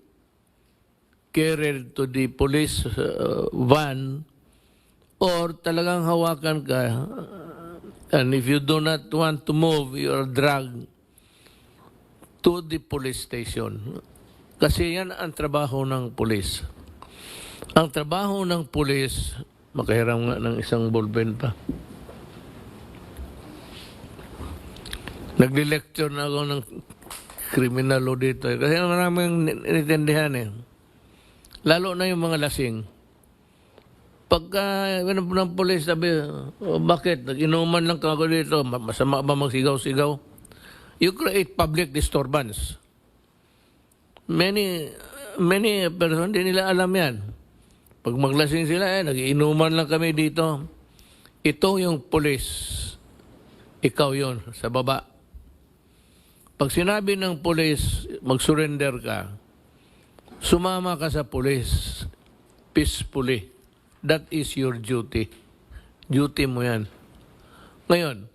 carried to the police van or talagang hawakan ka. And if you do not want to move, you are dragged to the police station. Kasi yan ang trabaho ng police. Ang trabaho ng police, makahiram nga ng isang ballpen pa. Nagli-lecture na ako ng criminal law dito. Kasi maraming inintindihan eh. Lalo na yung mga lasing. Pagka ng police, sabi, oh, bakit? Nag-inuman lang ako dito. Masama ba magsigaw-sigaw? You create public disturbance. Many person, hindi nila alam yan. Pag maglasing sila, nag-inuman lang kami dito. Ito yung police. Ikaw yon sa baba. Pag sinabi ng police, mag-surrender ka, sumama ka sa police peacefully. That is your duty. Duty mo yan. Ngayon,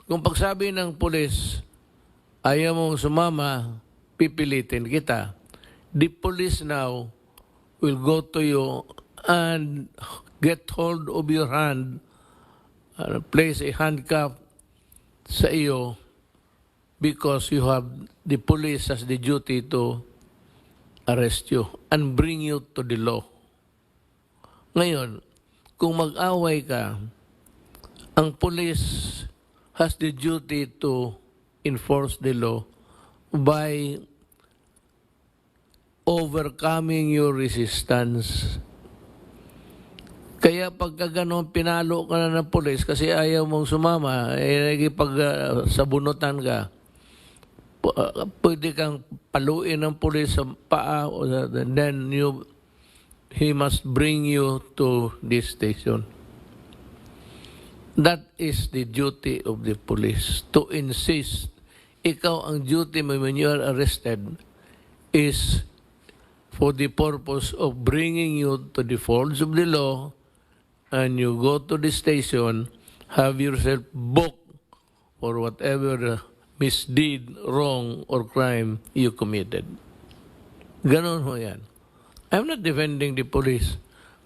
kung pagsabi ng police, ayaw mong sumama, pipilitin kita. The police now will go to you and get hold of your hand, place a handcuff sa iyo because you have, the police has the duty to arrest you and bring you to the law. Ngayon, kung mag-away ka, ang police has the duty to enforce the law by overcoming your resistance. Kaya pagka ganon, pinalo ka na ng pulis kasi ayaw mong sumama, nagipag-sabunutan ka, pwede kang paluin ng pulis sa paa, then he must bring you to this station. That is the duty of the police, to insist. Ikaw, ang duty mo when you are arrested is for the purpose of bringing you to the folds of the law, and you go to the station, have yourself booked for whatever misdeed, wrong, or crime you committed. Ganon ho yan. I'm not defending the police.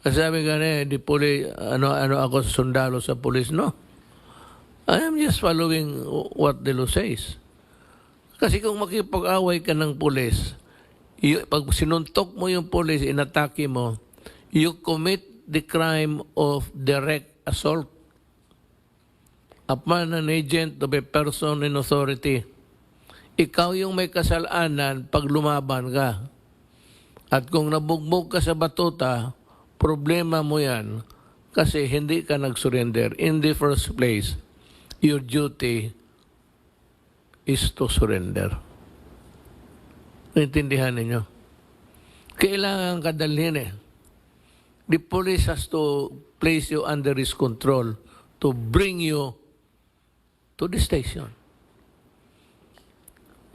Kasi sabi ka na, the police, ano ako sundalo sa police. No. I am just following what the law says. Kasi kung makipag-away ka ng police, pag sinuntok mo yung police, inatake mo, you commit the crime of direct assault upon an agent of a person in authority. Ikaw yung may kasalanan pag lumaban ka. At kung nabugbog ka sa batuta, problema mo yan kasi hindi ka nag-surrender. In the first place, your duty is to surrender. Naintindihan ninyo? Kailangan kadalhin eh. The police has to place you under his control to bring you to the station.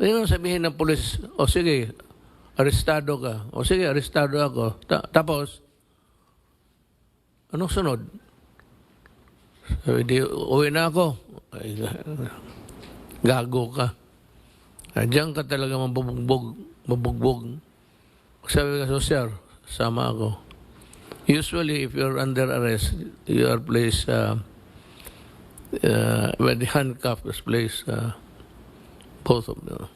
Ano sabihin ng police, o sige, arestado ka. O sige, arestado ako. Tapos, anong sunod? Sabi, uwi na ako. Ay, gago ka. Diyan ka talaga mabugbog. Sabi ka, so sir, sama ako. Usually, if you're under arrest, you are placed, when the handcuff is placed, both of them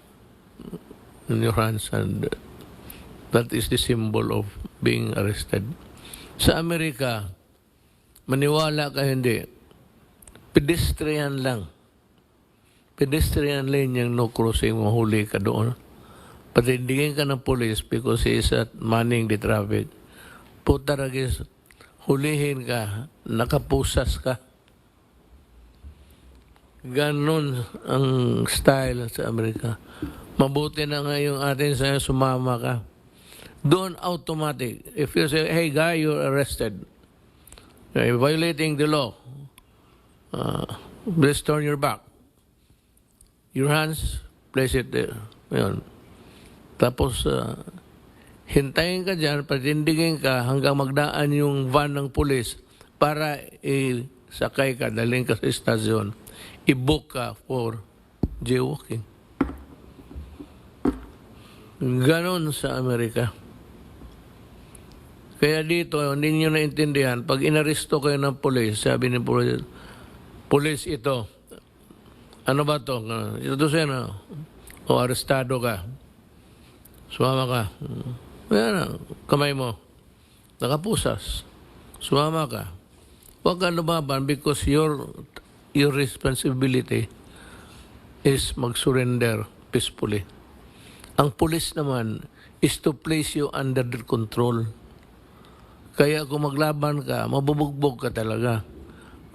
in your hands, and that is the symbol of being arrested. Sa Amerika, maniwala ka hindi, pedestrian lang. Pedestrian lane yung no crossing, mahuli ka doon. Patindigin ka ng police because he is manning the traffic. Putaragis, hulihin ka, nakapusas ka. Ganon ang style sa Amerika. Mabuti na nga yung atin sa'yo, sumama ka. Doon automatic. If you say, hey guy, you're arrested. You're violating the law. Please turn your back. Your hands, place it there. Ayan. Tapos, hintayin ka dyan, patindigin ka hanggang magdaan yung van ng pulis para sakay ka, dalhin ka sa estasyon. I-book ka for jaywalking. Ganon sa Amerika. Kaya dito, hindi nyo naintindihan, pag inaresto kayo ng pulis, sabi ni pulis, pulis ito, ano ba ito? Ito siya o arestado ka. Sumama ka. Ayan, kamay mo. Nakapusas. Sumama ka. Huwag ka lumaban because your responsibility is mag-surrender peacefully. Ang pulis naman is to place you under their control. Kaya kung maglaban ka, mabubugbog ka talaga.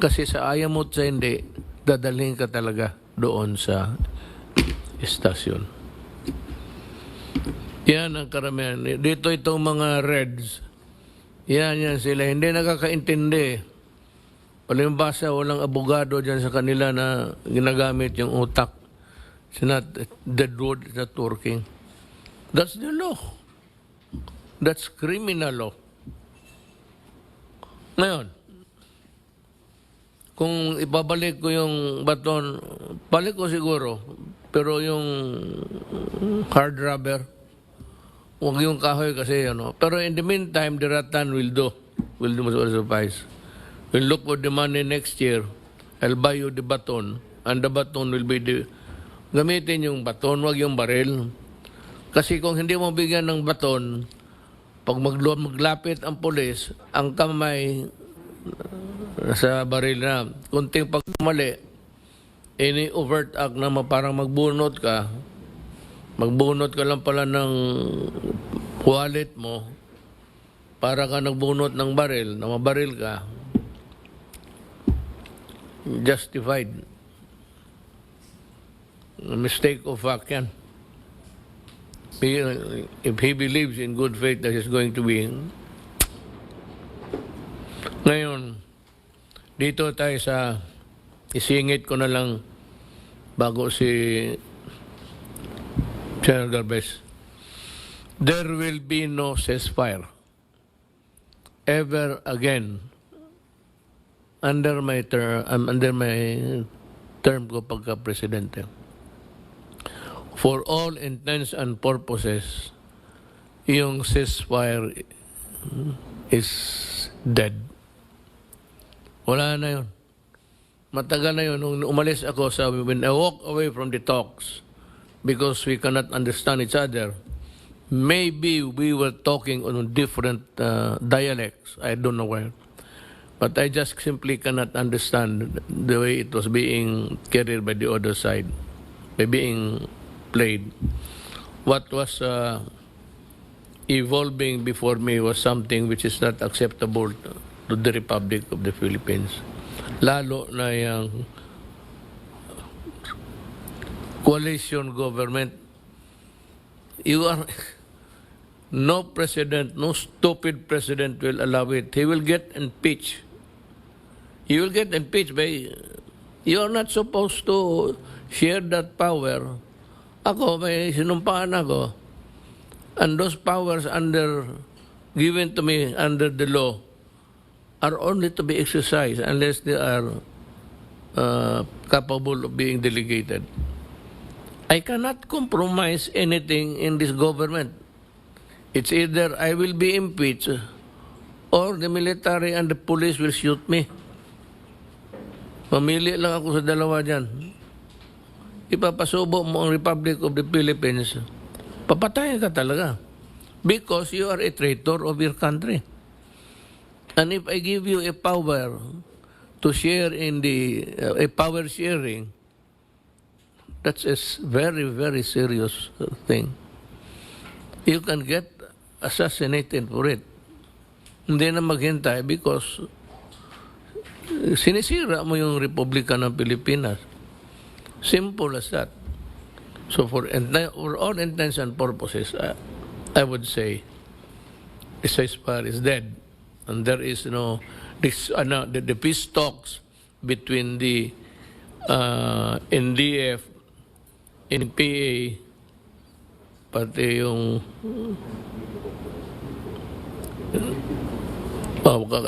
Kasi sa ayaw mo at sa hindi, dadalhin ka talaga doon sa estasyon. Yan ang karamihan. Dito itong mga Reds, yan sila. Hindi nakakaintindi. Palimbasa, walang abogado dyan sa kanila na ginagamit yung utak. It's not, the road is not working. That's the law. That's criminal law. Ngayon, kung ibabalik ko yung baton, balik ko siguro. Pero yung hard rubber, huwag yung kahoy kasi, Pero in the meantime, the rattan will do. Will suffice. We'll look for the money next year. I'll buy you the baton. And the baton will be gamitin yung baton, wag yung baril. Kasi kung hindi mo bigyan ng baton, pag maglapit ang pulis, ang kamay sa baril na, kunting pagmali, any overt act na parang magbunot ka lang pala ng wallet mo, para ka nagbunot ng baril, na mabaril ka, justified. A mistake of fact yan. If he believes in good faith that he's going to be. Ngayon, dito tayo sa isingit ko na lang bago si General Galvez. There will be no ceasefire ever again under my term ko pagka-presidente. For all intents and purposes, yung ceasefire is dead. Wala na yun. Matagal na yun. Nung umalis ako, when I walk away from the talks, because we cannot understand each other, maybe we were talking on different dialects. I don't know where. But I just simply cannot understand the way it was being carried by the other side, by being played. What was evolving before me was something which is not acceptable to the Republic of the Philippines. Lalo na yung coalition government. You are... No president, no stupid president will allow it. He will get impeached. He will get impeached by... You are not supposed to share that power. Ako, may sinumpaan ako. And those powers given to me under the law are only to be exercised unless they are capable of being delegated. I cannot compromise anything in this government. It's either I will be impeached or the military and the police will shoot me. Mamili lang ako sa dalawa dyan. Ipapasubo mo ang Republic of the Philippines, papatayin ka talaga. Because you are a traitor of your country. And if I give you a power to share in a power sharing, that's a very, very serious thing. You can get assassinated for it. Hindi na maghintay because sinisira mo yung Republika ng Pilipinas. Simple as that. So for all intents and purposes, I would say the ceasefire is dead. And there is the peace talks between the NDF, NPA, pati yung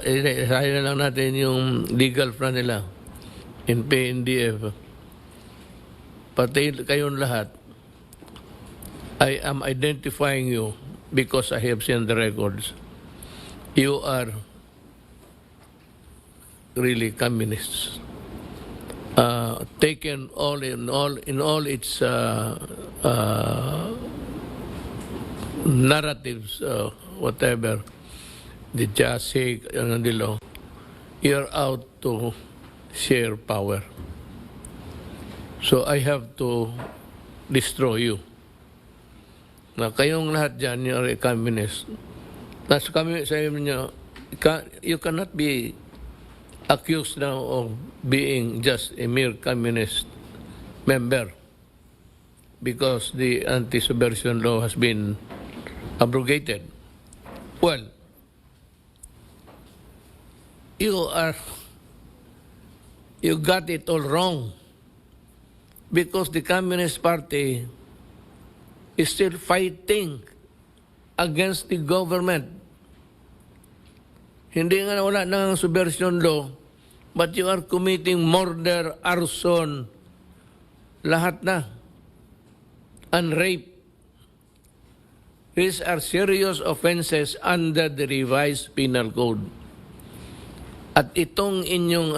isahin na lang natin yung legal front nila, NPA, NDF, pati kayong lahat. I am identifying you because I have seen the records. You are really communists. Taken all in all its narratives, whatever, the Jasik, you're out to share power. So I have to destroy you. Na kayong lahat dyan, you are a communist. Nasa kami sa inyo, you cannot be accused now of being just a mere communist member because the anti-subversion law has been abrogated. Well, you got it all wrong because the Communist Party is still fighting against the government. Hindi nga wala nang subversion law, but you are committing murder, arson, lahat na, and rape. These are serious offenses under the revised penal code. At itong inyong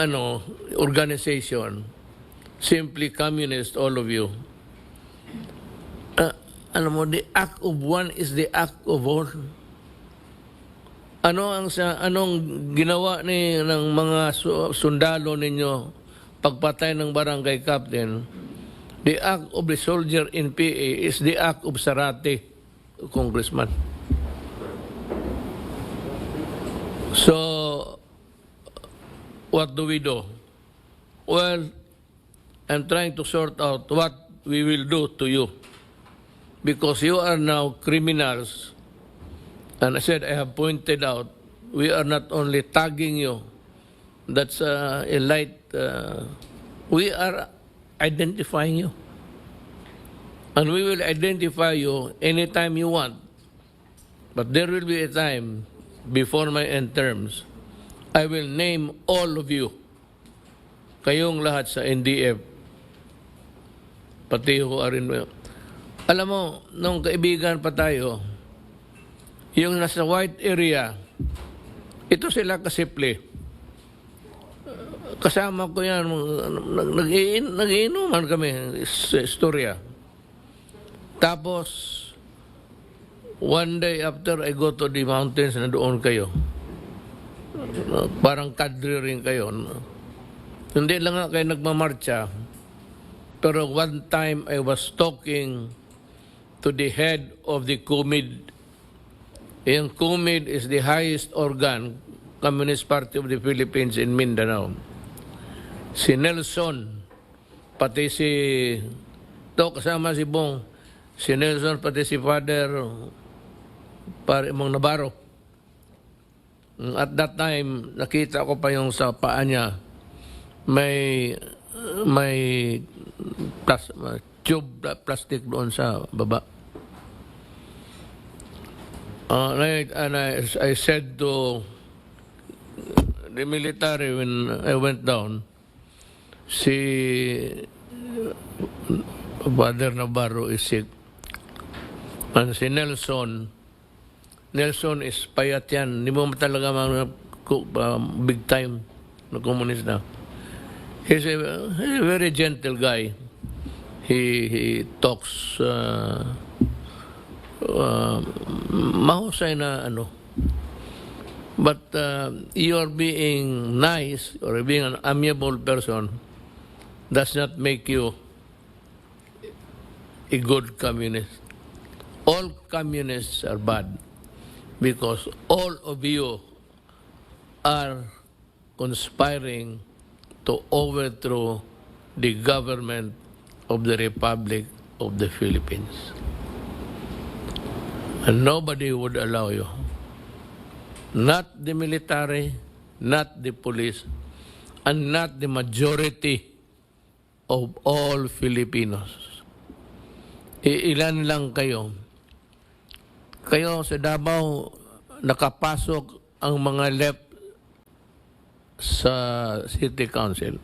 organization, simply communist, all of you, the act of one is the act of all. Anong ginawa ng mga sundalo ninyo pagpatay ng barangay captain? The act of the soldier in PA is the act of Sarate, Congressman. So, what do we do? Well, I'm trying to sort out what we will do to you. Because you are now criminals. And I said, I have pointed out, we are not only tagging you, that's a light, we are identifying you. And we will identify you anytime you want. But there will be a time before my end terms, I will name all of you, kayong lahat sa NDF, pati who are in. Alam mo, nung kaibigan pa tayo, yung nasa white area, ito sila kasimple. Kasama ko yan, nag-iinuman kami sa istorya. Tapos, one day after I go to the mountains na doon kayo, parang kadre rin kayo. Hindi lang nga kayo nagmamarcha, pero one time I was talking to the head of the COMID. Yung COMID is the highest organ, Communist Party of the Philippines in Mindanao. Si Nelson, pati si, kasama si Bong, si Nelson, pati si Father Mang Navarro. At that time, nakita ko pa yung sa paa niya, may tube plastic doon sa baba. And I said to the military when I went down, si Father Navarro is sick. And si Nelson is payat yan. Hindi mo talaga big time na komunista. He's a very gentle guy. He talks mahusay na but you're being nice or being an amiable person does not make you a good communist. All communists are bad because all of you are conspiring to overthrow the government of the Republic of the Philippines. And nobody would allow you. Not the military, not the police, and not the majority of all Filipinos. Ilan lang kayo. Kayo sa Davao, nakapasok ang mga left sa City Council.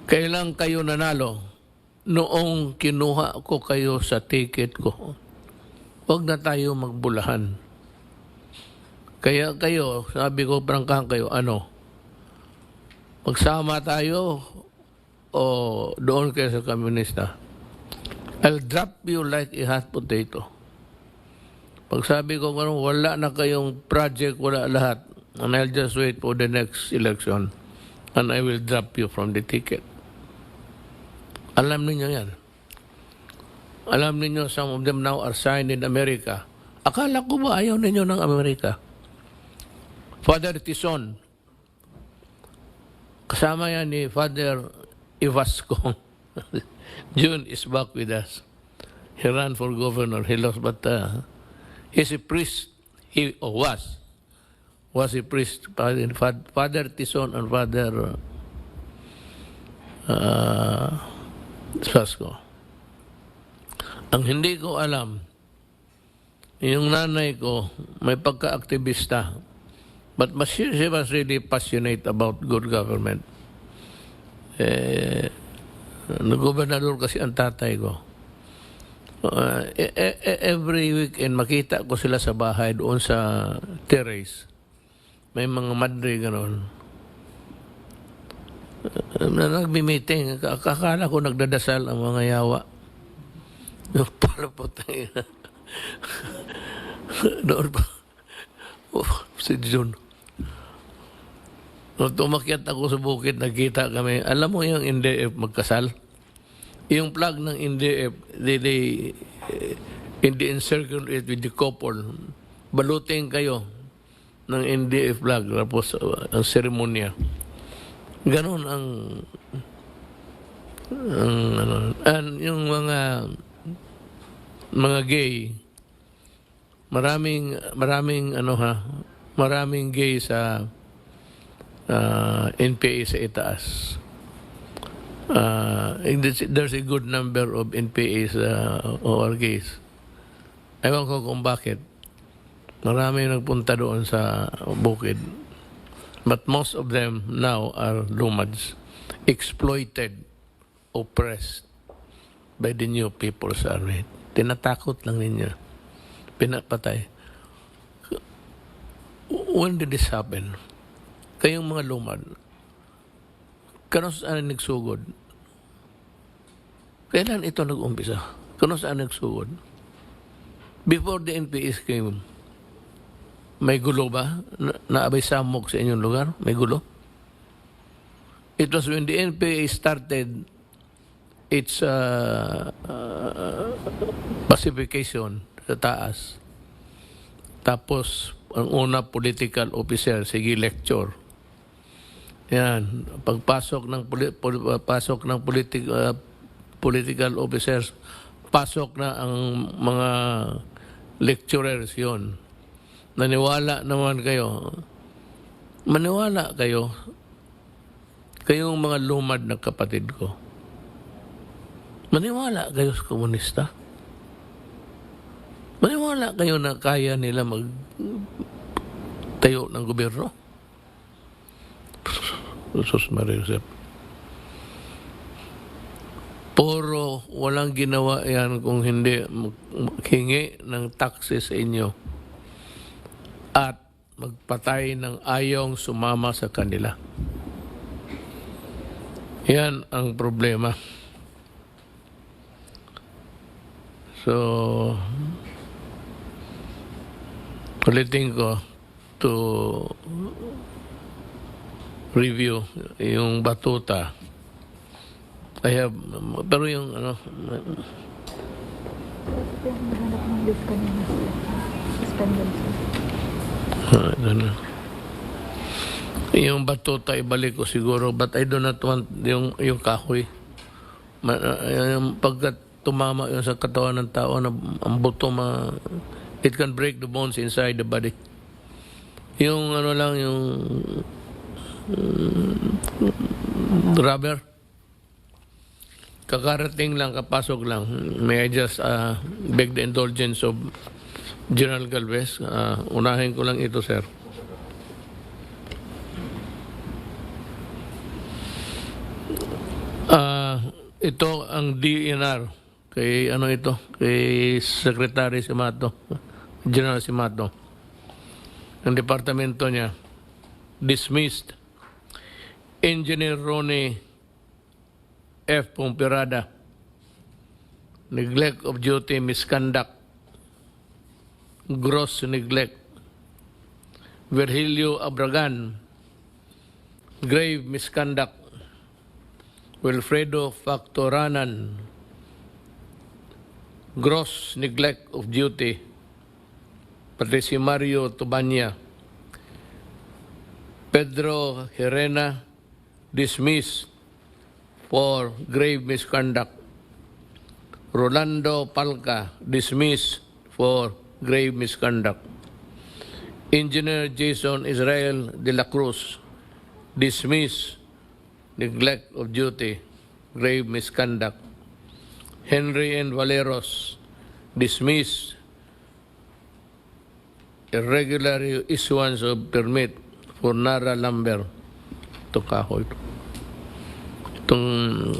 Kailan kayo nanalo? Noong kinuha ko kayo sa ticket ko. Huwag na tayo magbulahan. Kaya kayo, sabi ko, prangkahan kayo, magsama tayo o doon kayo sa komunista. I'll drop you like a hot potato. Pag sabi ko, wala na kayong project, wala lahat, and I'll just wait for the next election, and I will drop you from the ticket. Alam niyo yan. Alam niyo, some of them now are signed in America. Akala ko ba ayaw ninyo ng Amerika? Father Tison, kasama yan ni Father Ivasco. June is back with us. He ran for governor. He lost, but he's a priest. He was a priest. Father Tison and Father Ivasco. Ang hindi ko alam, yung nanay ko may pagka-aktivista, but she was really passionate about good government. Nag-gobernador kasi ang tatay ko. Every weekend makita ko sila sa bahay doon sa terrace. May mga madre gano'n. Nagbi-meeting. Akala ko nagdadasal ang mga yawa. Para po tayo. Doon pa. Si June. Nung tumakyat ako sa bukid, nagkita kami. Alam mo yung NDF magkasal? Yung flag ng NDF, they encircle it with the couple. Balutin kayo ng NDF flag. Tapos ang seremonya. Ganon ang and yung mga gay, maraming gay sa NPA sa itaas. There's a good number of NPAs who are gays. Ewan ko kung bakit. Marami nagpunta doon sa bukid. But most of them now are lumads, exploited, oppressed by the new People's Army. Tinatakot lang ninyo. Pinapatay. When did this happen? Kayong mga lumad, kano saan nagsugod? Kailan ito nag-umpisa? Kano saan nagsugod? Before the NPS came, may gulo ba? Naabay samok sa inyong lugar? May gulo? It was when the NPA started its pacification sa taas. Tapos, ang una political officer, sige lecture. Yan, pagpasok ng political officers, pasok na ang mga lecturers yon. Naniwala naman kayo. Maniwala kayo. Kayong mga lumad na kapatid ko. Maniwala kayo sa komunista. Maniwala kayo na kaya nila magtayo ng gobyerno. Sus Maria. Puro walang ginawa yan kung hindi maghingi ng taxes sa inyo at magpatay ng ayong sumama sa kanila. Yan ang problema. So, ulitin ko to review yung batuta. I have, pero yung yung batuta ibalik ko siguro, but I do not want yung kahoy. Yung pagkat tumama yun sa katawan ng tao na ang buto it can break the bones inside the body. Yung lang yung rubber, kakarating lang, kapasok lang. May I just beg the indulgence of General Galvez. Unahin ko lang ito, sir. Ito ang DNR kay kay Secretary Simato, General Simato. Ang departamento niya dismissed Engineer Ronnie F. Pumpirada, neglect of duty, misconduct, gross neglect. Virgilio Abragan, grave misconduct, Wilfredo Factoranan, gross neglect of duty. Pati si Mario Tubanya. Pedro Herena, dismissed for grave misconduct. Rolando Palca, dismissed for grave misconduct. Engineer Jason Israel de la Cruz, dismissed, neglect of duty, grave misconduct. Henry N. Valeros, dismissed, irregular issuance of permit for Nara Lumber. Ito kahoy. Itong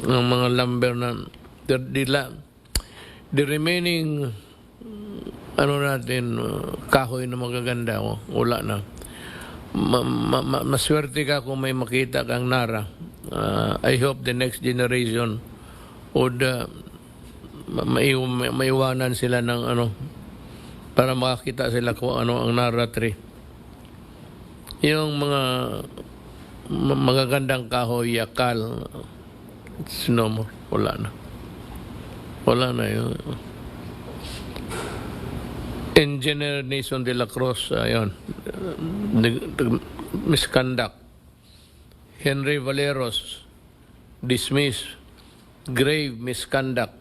ang mga lumber na the remaining kahoy na magaganda ko, wala na. Maswerte ka kung may makita kang Nara. I hope the next generation would maiwanan sila ng para makakita sila kung ano ang Nara tree. Yung mga magagandang kahoy, yakal, sinomor, wala na. Wala na yun. Engineer Nason de la Cruz, ayun, misconduct. Henry Valeros, dismissed, grave misconduct.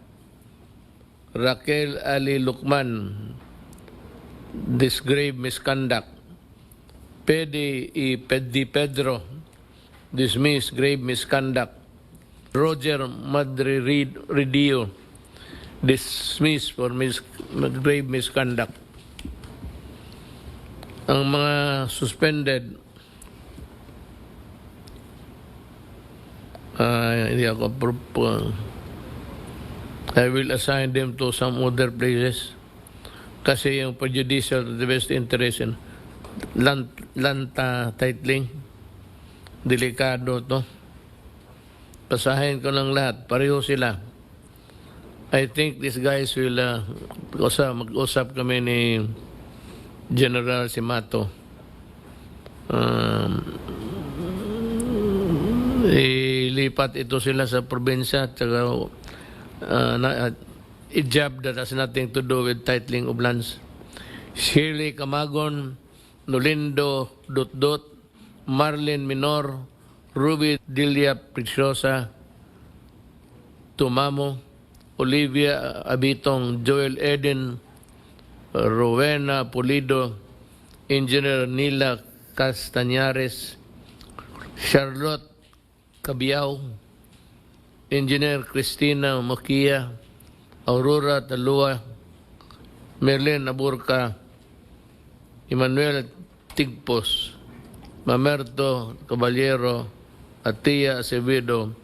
Raquel Ali Lukman, this grave misconduct. Di Pedro, dismissed, grave misconduct. Roger Madre Redio, dismissed for grave misconduct. Ang mga suspended, hindi ako I will assign them to some other places kasi yung prejudicial to the best interest in land titling, delikado to. Pasahin ko ng lahat, pareho sila. I think these guys will mag-usap kami ni General Simato. Ilipat ito sila sa probinsya at a job that has nothing to do with titling of lands. Shirley Camagon, Nolindo Dutdut, Marlene Minor, Ruby Dilia Preciosa, Tumamo, Olivia Abitong, Joel Eden, Rowena Pulido, Engineer Nila Castañares, Charlotte Cabiao, Engineer Cristina Makia, Aurora Talua, Merlin Aburca, Emmanuel Tigpos, Mamerto Caballero, Atia Acevedo,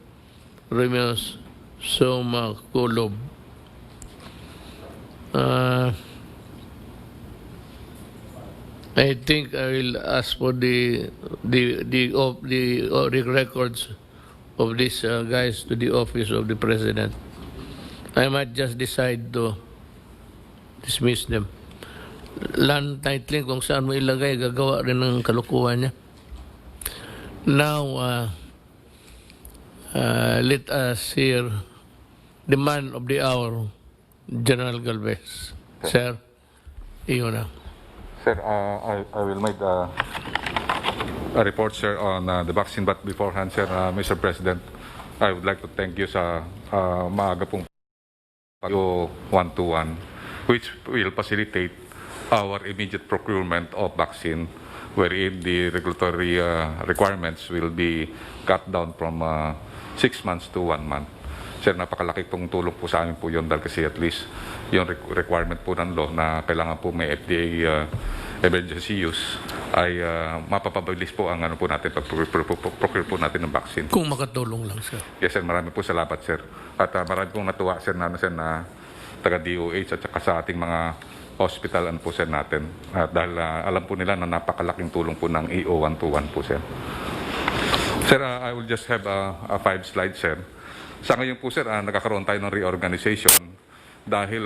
Remios Soma Kulob. I think I will ask for the records of these guys to the office of the president. I might just decide to dismiss them. Land titling, kung saan mo ilagay, gagawa rin ng kalukuhan niya. Now, let us hear the man of the hour, General Galvez. Sir, iyon na. Sir, I will make a report, sir, on the vaccine. But beforehand, sir, Mr. President, I would like to thank you sa maaga pong 121, which will facilitate our immediate procurement of vaccine, wherein the regulatory requirements will be cut down from 6 months to 1 month. Sir, napakalaki pong tulong po sa amin po yun dahil kasi at least yung requirement po ng law na kailangan po may FDA emergency use ay mapapabilis po ang po natin pag-procure po natin ng vaccine. Kung makatulong lang, sir. Yes, sir. Marami po salamat, sir. At marami pong natuwa, sir, na taga-DOH at saka sa ating mga hospital po, sir, natin. Dahil alam po nila na napakalaking tulong po ng EO121 po, sir. Sir, I will just have a 5 slides, sir. Sa ngayon po, sir, nagkakaroon tayo ng reorganization dahil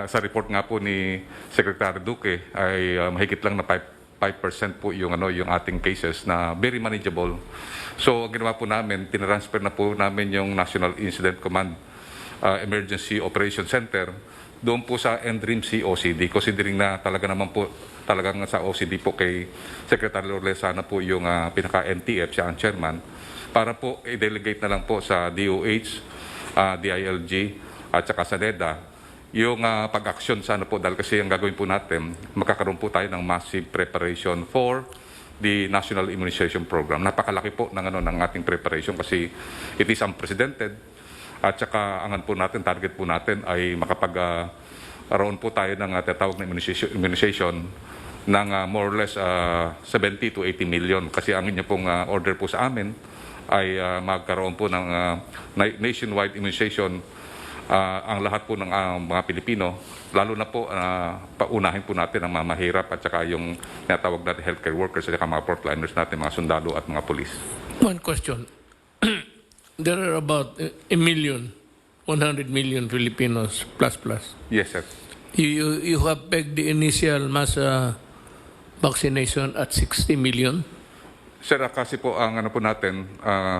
sa report nga po ni Secretary Duque ay mahigit lang na 5% po yung ating cases na very manageable. So ang ginawa po namin, tinransfer na po namin yung National Incident Command Emergency Operation Center doon po sa NDRIMC OCD, considering na talagang sa OCD po kay Secretary Lorlesana po yung pinaka-NTF, siya ang chairman, para po i-delegate na lang po sa DOH, DILG at saka sa NEDA yung pag-action sa po, dahil kasi ang gagawin po natin, magkakaroon po tayo ng massive preparation for the National Immunization Program. Napakalaki po ng ating preparation kasi it is unprecedented. At saka ang po natin, target po natin ay makapag-round po tayo ng tatawag na immunization ng more or less 70 to 80 million. Kasi ang inyo pong order po sa amin ay magkaroon po ng nationwide immunization ang lahat po ng mga Pilipino, lalo na po paunahin po natin ang mga mahirap at saka yung tinatawag natin healthcare workers at saka mga frontliners natin, mga sundalo at mga polis. One question. There are about 100 million Filipinos plus. Yes, sir. You have pegged the initial mass vaccination at 60 million? Sir, kasi po ang po natin,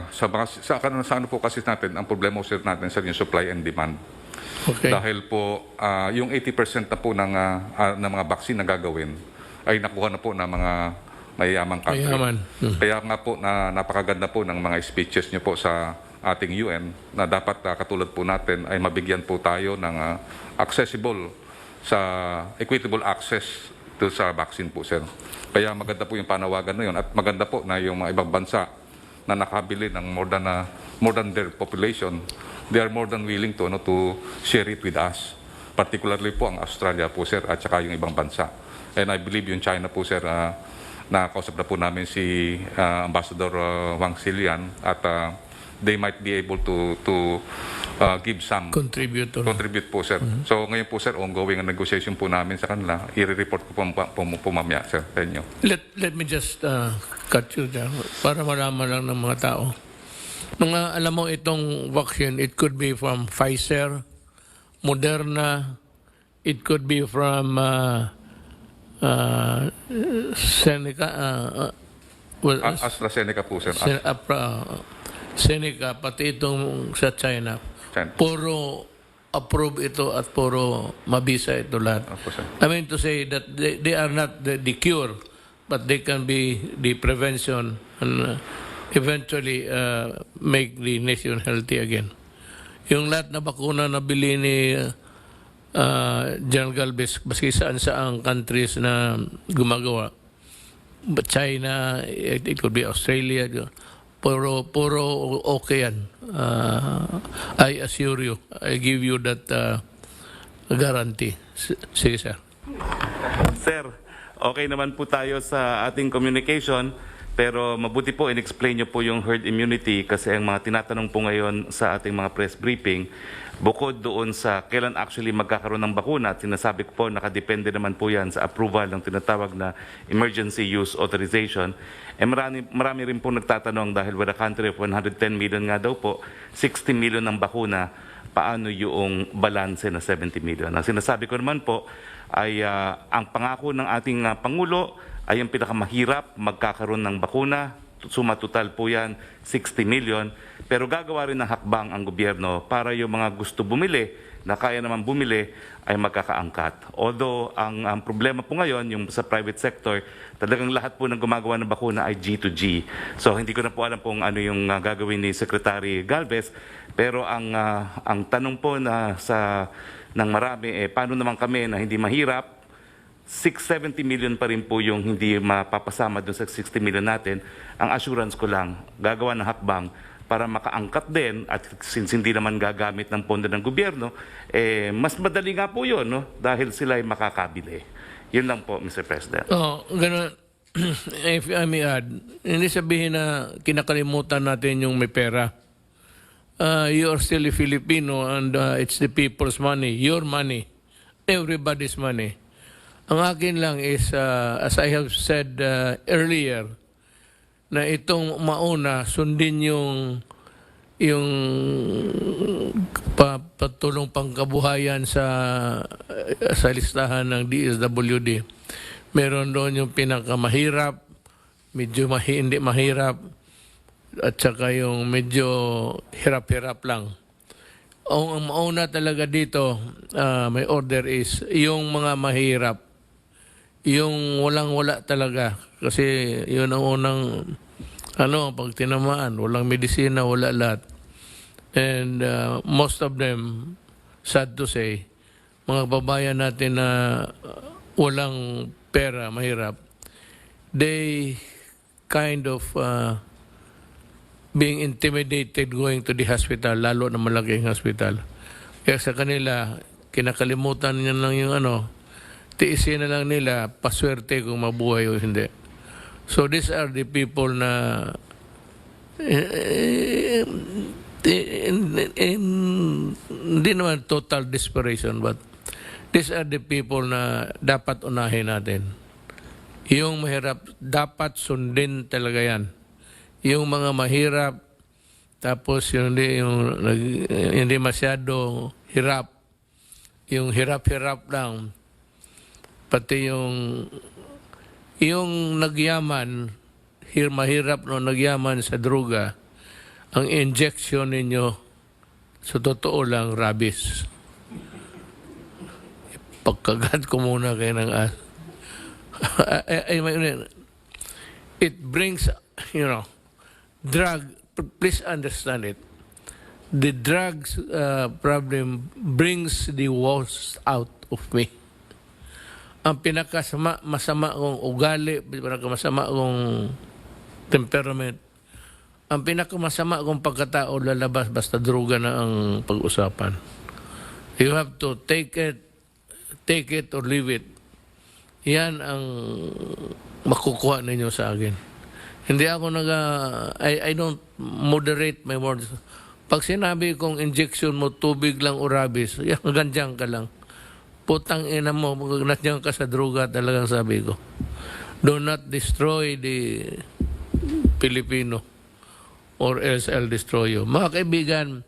sa po kasi natin, ang problema sir natin sir, yung supply and demand. Okay. Dahil po, yung 80% na po ng mga vaccine na gagawin ay nakuha na po ng mga mayayamang country. Mayaman. Kaya nga po, napakaganda po ng mga speeches niyo po sa ating UN na dapat katulad po natin ay mabigyan po tayo ng accessible sa equitable access to sa vaccine po, sir. Kaya maganda po yung panawagan na yun at maganda po na yung mga ibang bansa na nakabili ng more than their population, they are more than willing to share it with us. Particularly po ang Australia po, sir, at saka yung ibang bansa. And I believe yung China po, sir, nakausap na po namin si Ambassador Wang Xilian at they might be able to give some Contribute po, sir. So ngayon po, sir, ongoing ang negotiation po namin sa kanila. I-report ko po mamaya, sir, sa inyo. Let me just cut you there para malaman lang ng mga tao. Mga alam mo itong vaccine, it could be from Pfizer, Moderna, it could be from Seneca, AstraZeneca po, sir. Seneca, pati itong sa China. China. Puro approve ito at puro mabisa ito lahat. Opo, sir. I mean to say that they are not the cure, but they can be the prevention and eventually make the nation healthy again. Yung lahat na bakuna na bili ni General Galvez, baski saan countries na gumagawa, but China, it could be Australia, puro okay yan. I assure you, I give you that guarantee. Sige, sir. Sir, okay naman po tayo sa ating communication, pero mabuti po in-explain nyo po yung herd immunity kasi ang mga tinatanong po ngayon sa ating mga press briefing, bukod doon sa kailan actually magkakaroon ng bakuna, at sinasabi ko po nakadepende naman po yan sa approval ng tinatawag na emergency use authorization, marami rin po nagtatanong dahil with a country of 110 million nga daw po, 60 million ng bakuna, paano yung balanse na 70 million? Ang sinasabi ko naman po ay ang pangako ng ating Pangulo ay ang pinakamahirap magkakaroon ng bakuna. Sumatotal po yan 60 million. Pero gagawa rin ng hakbang ang gobyerno para yung mga gusto bumili, na kaya naman bumili, ay magkakaangkat. Although ang problema po ngayon, yung sa private sector, talagang lahat po ng gumagawa ng bakuna ay G2G. So hindi ko na po alam kung ano yung gagawin ni Secretary Galvez. Pero ang tanong po ng marami, paano naman kami na hindi mahirap, 670 million pa rin po yung hindi mapapasama doon sa 60 million natin. Ang assurance ko lang, gagawa ng hakbang para makaangkat din, at since hindi naman gagamit ng pondo ng gobyerno, mas madali nga po yun, no? Dahil sila ay makakabili. Yun lang po, Mr. President. Ganun. If I may add, hindi sabihin na kinakalimutan natin yung may pera. You are still a Filipino and it's the people's money, your money, everybody's money. Ang akin lang is, as I have said earlier, na itong mauna, sundin yung patulong pangkabuhayan sa listahan ng DSWD. Meron doon yung pinakamahirap, medyo hindi mahirap, at saka yung medyo hirap-hirap lang. Ang mauna talaga dito, may order is yung mga mahirap. Yung walang-wala talaga. Kasi yun ang unang, pag tinamaan, walang medisina, wala lahat. And most of them, sad to say, mga babayan natin na walang pera, mahirap, they kind of being intimidated going to the hospital, lalo na malaking hospital. Kaya sa kanila, kinakalimutan niya lang yung tiisin na lang nila, paswerte kung mabuhay o hindi. So these are the people na hindi naman total desperation, but these are the people na dapat unahin natin. Yung mahirap, dapat sundin talaga yan. Yung mga mahirap, tapos hindi masyado hirap, yung hirap-hirap lang, pati yung nagyaman, mahirap no nagyaman sa droga, ang injection ninyo, sa totoo lang, rabies. Pagkagat ko muna kayo ng it brings, drug, please understand it. The drugs problem brings the worst out of me. Ang masama kong ugali, masama kong temperament, ang pinakamasama kong pagkatao lalabas basta droga na ang pag-usapan. You have to take it or leave it. Yan ang makukuha ninyo sa akin. Hindi ako I don't moderate my words. Pag sinabi kong injection mo, tubig lang o rabies, yan, ganyan ka lang. Putang ina mo, nandiyan ka sa droga talagang sabi ko. Do not destroy the Filipino or else I'll destroy you. Mga kaibigan,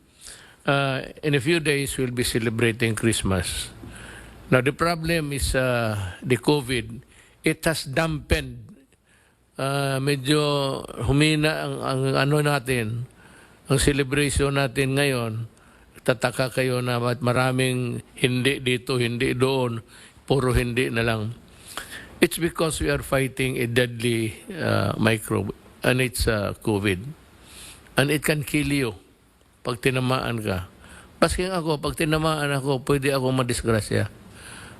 in a few days we'll be celebrating Christmas. Now the problem is the COVID. It has dampened, medyo humina ang natin, ang celebration natin ngayon. Tataka kayo na maraming hindi dito, hindi doon, puro hindi na lang. It's because we are fighting a deadly microbe, and it's COVID. And it can kill you pag tinamaan ka. Pasking ako, pag tinamaan ako, pwede ako madisgrasya.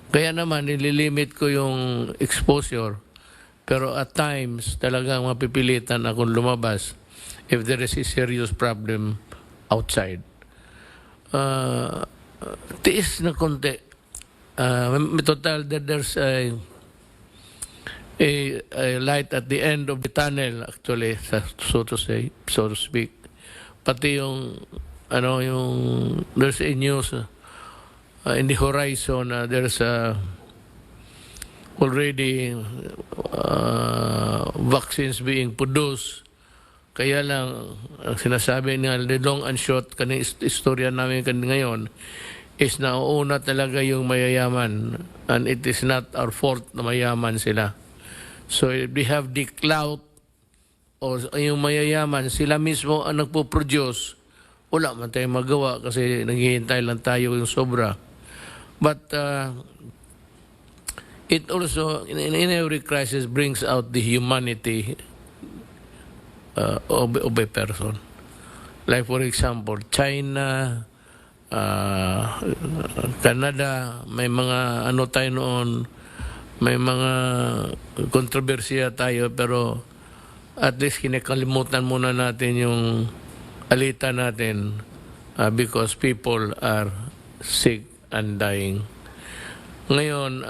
Kaya naman, nililimit ko yung exposure. Pero at times, talagang mapipilitan akong lumabas if there is a serious problem outside. Tiis na konti. Total, there's a light at the end of the tunnel, actually, so to speak. Pati yung there's a news in the horizon, there's already vaccines being produced. Kaya lang, ang sinasabi nga, the long and short, kaning istorya namin ngayon, is nauuna talaga yung mayayaman. And it is not our fault na mayaman sila. So if they have the clout, o yung mayayaman, sila mismo ang nagpo-produce, wala man tayong magawa kasi naghihintay lang tayo yung sobra. But it also, in every crisis, brings out the humanity of a person. Like for example, China, Canada, may mga tayo noon, may mga kontrobersiya tayo, pero at least kinakalimutan muna natin yung alita natin because people are sick and dying. Ngayon,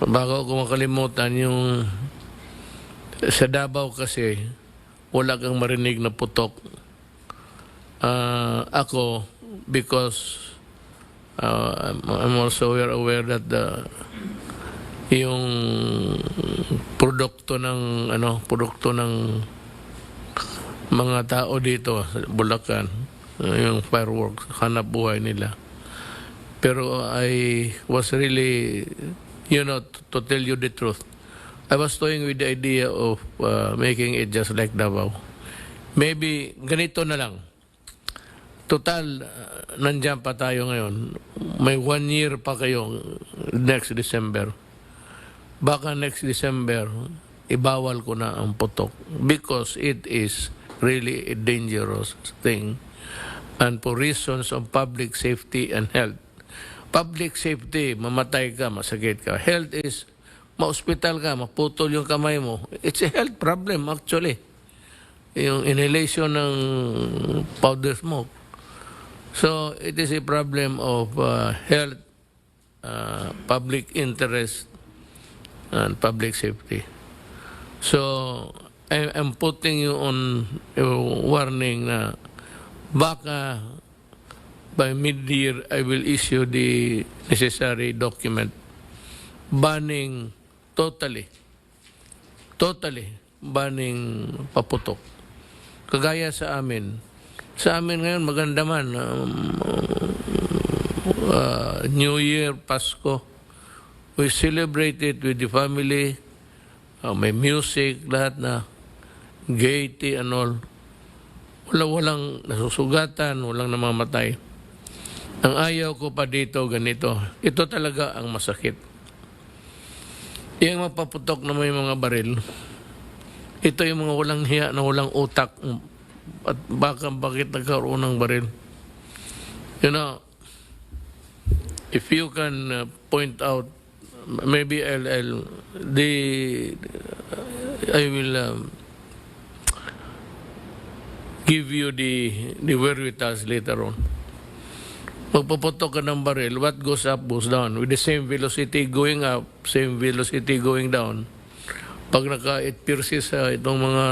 bago ko makalimutan yung sa Davao kasi wala kang marinig na putok. Ako, because I'm also aware that yung produkto ng mga tao dito sa Bulacan, yung fireworks, hanap buhay nila. Pero I was really to tell you the truth. I was toying with the idea of making it just like Davao. Maybe ganito na lang. Total, nandiyan pa tayo ngayon. May 1 year pa kayo next December. Baka next December, ibawal ko na ang putok because it is really a dangerous thing and for reasons of public safety and health. Public safety, mamatay ka, masakit ka. Health is, ma-hospital ka, maputol yung kamay mo. It's a health problem actually. Yung inhalation ng powder smoke. So, it is a problem of health, public interest, and public safety. So, I'm putting you on a warning na baka by mid-year I will issue the necessary document banning totally banning paputok. Kagaya sa amin. Sa amin ngayon maganda man New Year, Pasko. We celebrate it with the family. May music, lahat na gaiety and all. Walang nasusugatan, walang namamatay. Ang ayaw ko pa dito, ganito. Ito talaga ang masakit. Yung mapaputok na may mga baril, ito yung mga walang hiya na walang utak at bakit nagkaroon ng baril. If you can point out, maybe I will give you the wherewithals later on. Magpaputok ka ng baril, what goes up goes down. With the same velocity going up, same velocity going down. Pag it pierces itong mga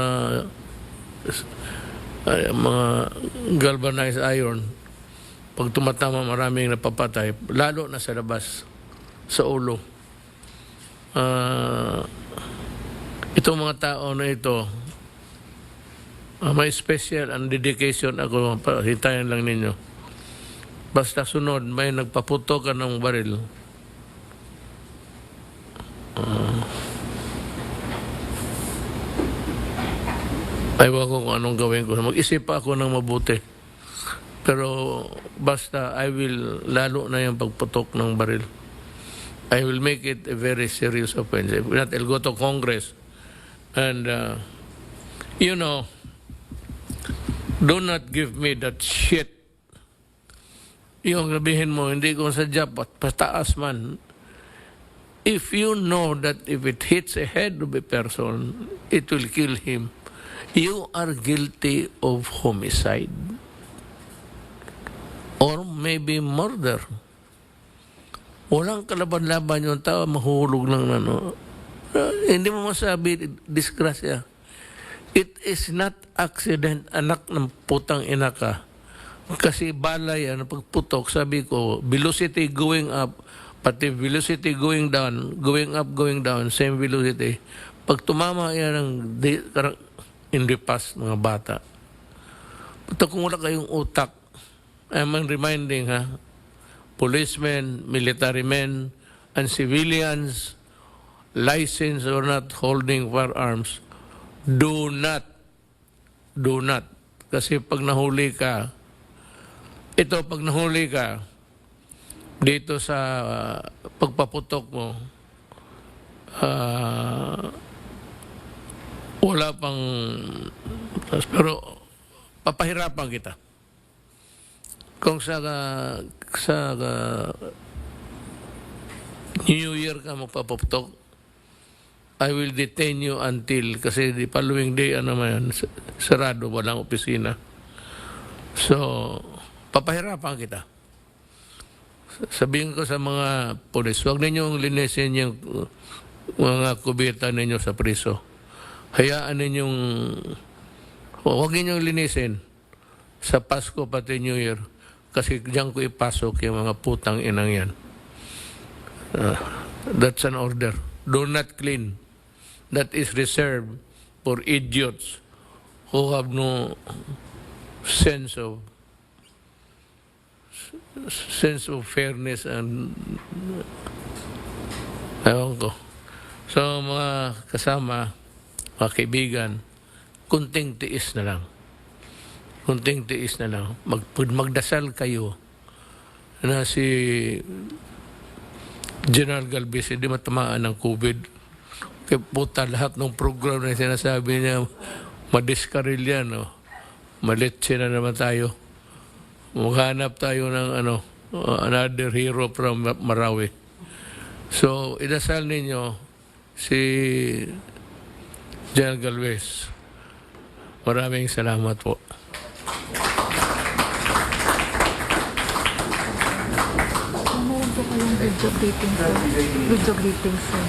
galvanized iron, pag tumatama maraming napapatay, lalo na sa labas, sa ulo. Itong mga tao na ito, may special and dedication ako, hitayan lang ninyo. Basta sunod, may nagpaputok ka ng baril. Ayaw ko kung anong gawin ko. Mag-isip pa ako ng mabuti. Pero basta I will, lalo na yung pagputok ng baril. I will make it a very serious offense. If not, I'll go to Congress. And, do not give me that shit. Yung sabihin mo, hindi ko sadya, pataas man. If you know that if it hits a head of a person, it will kill him, you are guilty of homicide. Or maybe murder. Walang kalaban-laban yung tao, mahulog lang na, hindi mo masabi, disgrasya. It is not accident, anak ng putang ina ka. Kasi balay, pagputok, sabi ko, velocity going up, pati velocity going down, going up, going down, same velocity. Pag tumama yan in the past, mga bata. Ito kung wala kayong utak, I'm reminding, policemen, military men, and civilians, licensed or not holding firearms, do not, kasi pag nahuli ka, pag nahuli ka, dito sa pagpaputok mo, wala pang, pero papahirapan kita. Kung sa New Year ka magpaputok, I will detain you until, kasi the following day, sarado, walang opisina. So, papahirapan kita. Sabihin ko sa mga polis, huwag ninyong linisin yung mga kubita ninyo sa priso. Hayaan ninyong, huwag ninyong linisin sa Pasko pati New Year, kasi diyan ko ipasok yung mga putang inang yan. That's an order. Do not clean. That is reserved for idiots who have no sense of fairness and Ewan ko. So, mga kasama, mga kaibigan, kunting tiis na lang. Kunting tiis na lang. Magdasal kayo na si General Galvez hindi matamaan ng COVID. Kaya puta lahat ng program na sinasabi niya, madiskaril yan. Oh. Malitsi na naman tayo. Maghanap tayo ng another hero from Marawi. So, idasal ninyo si General Galvez. Maraming salamat po. Meron po kayong video greeting, sir. Video greeting, sir.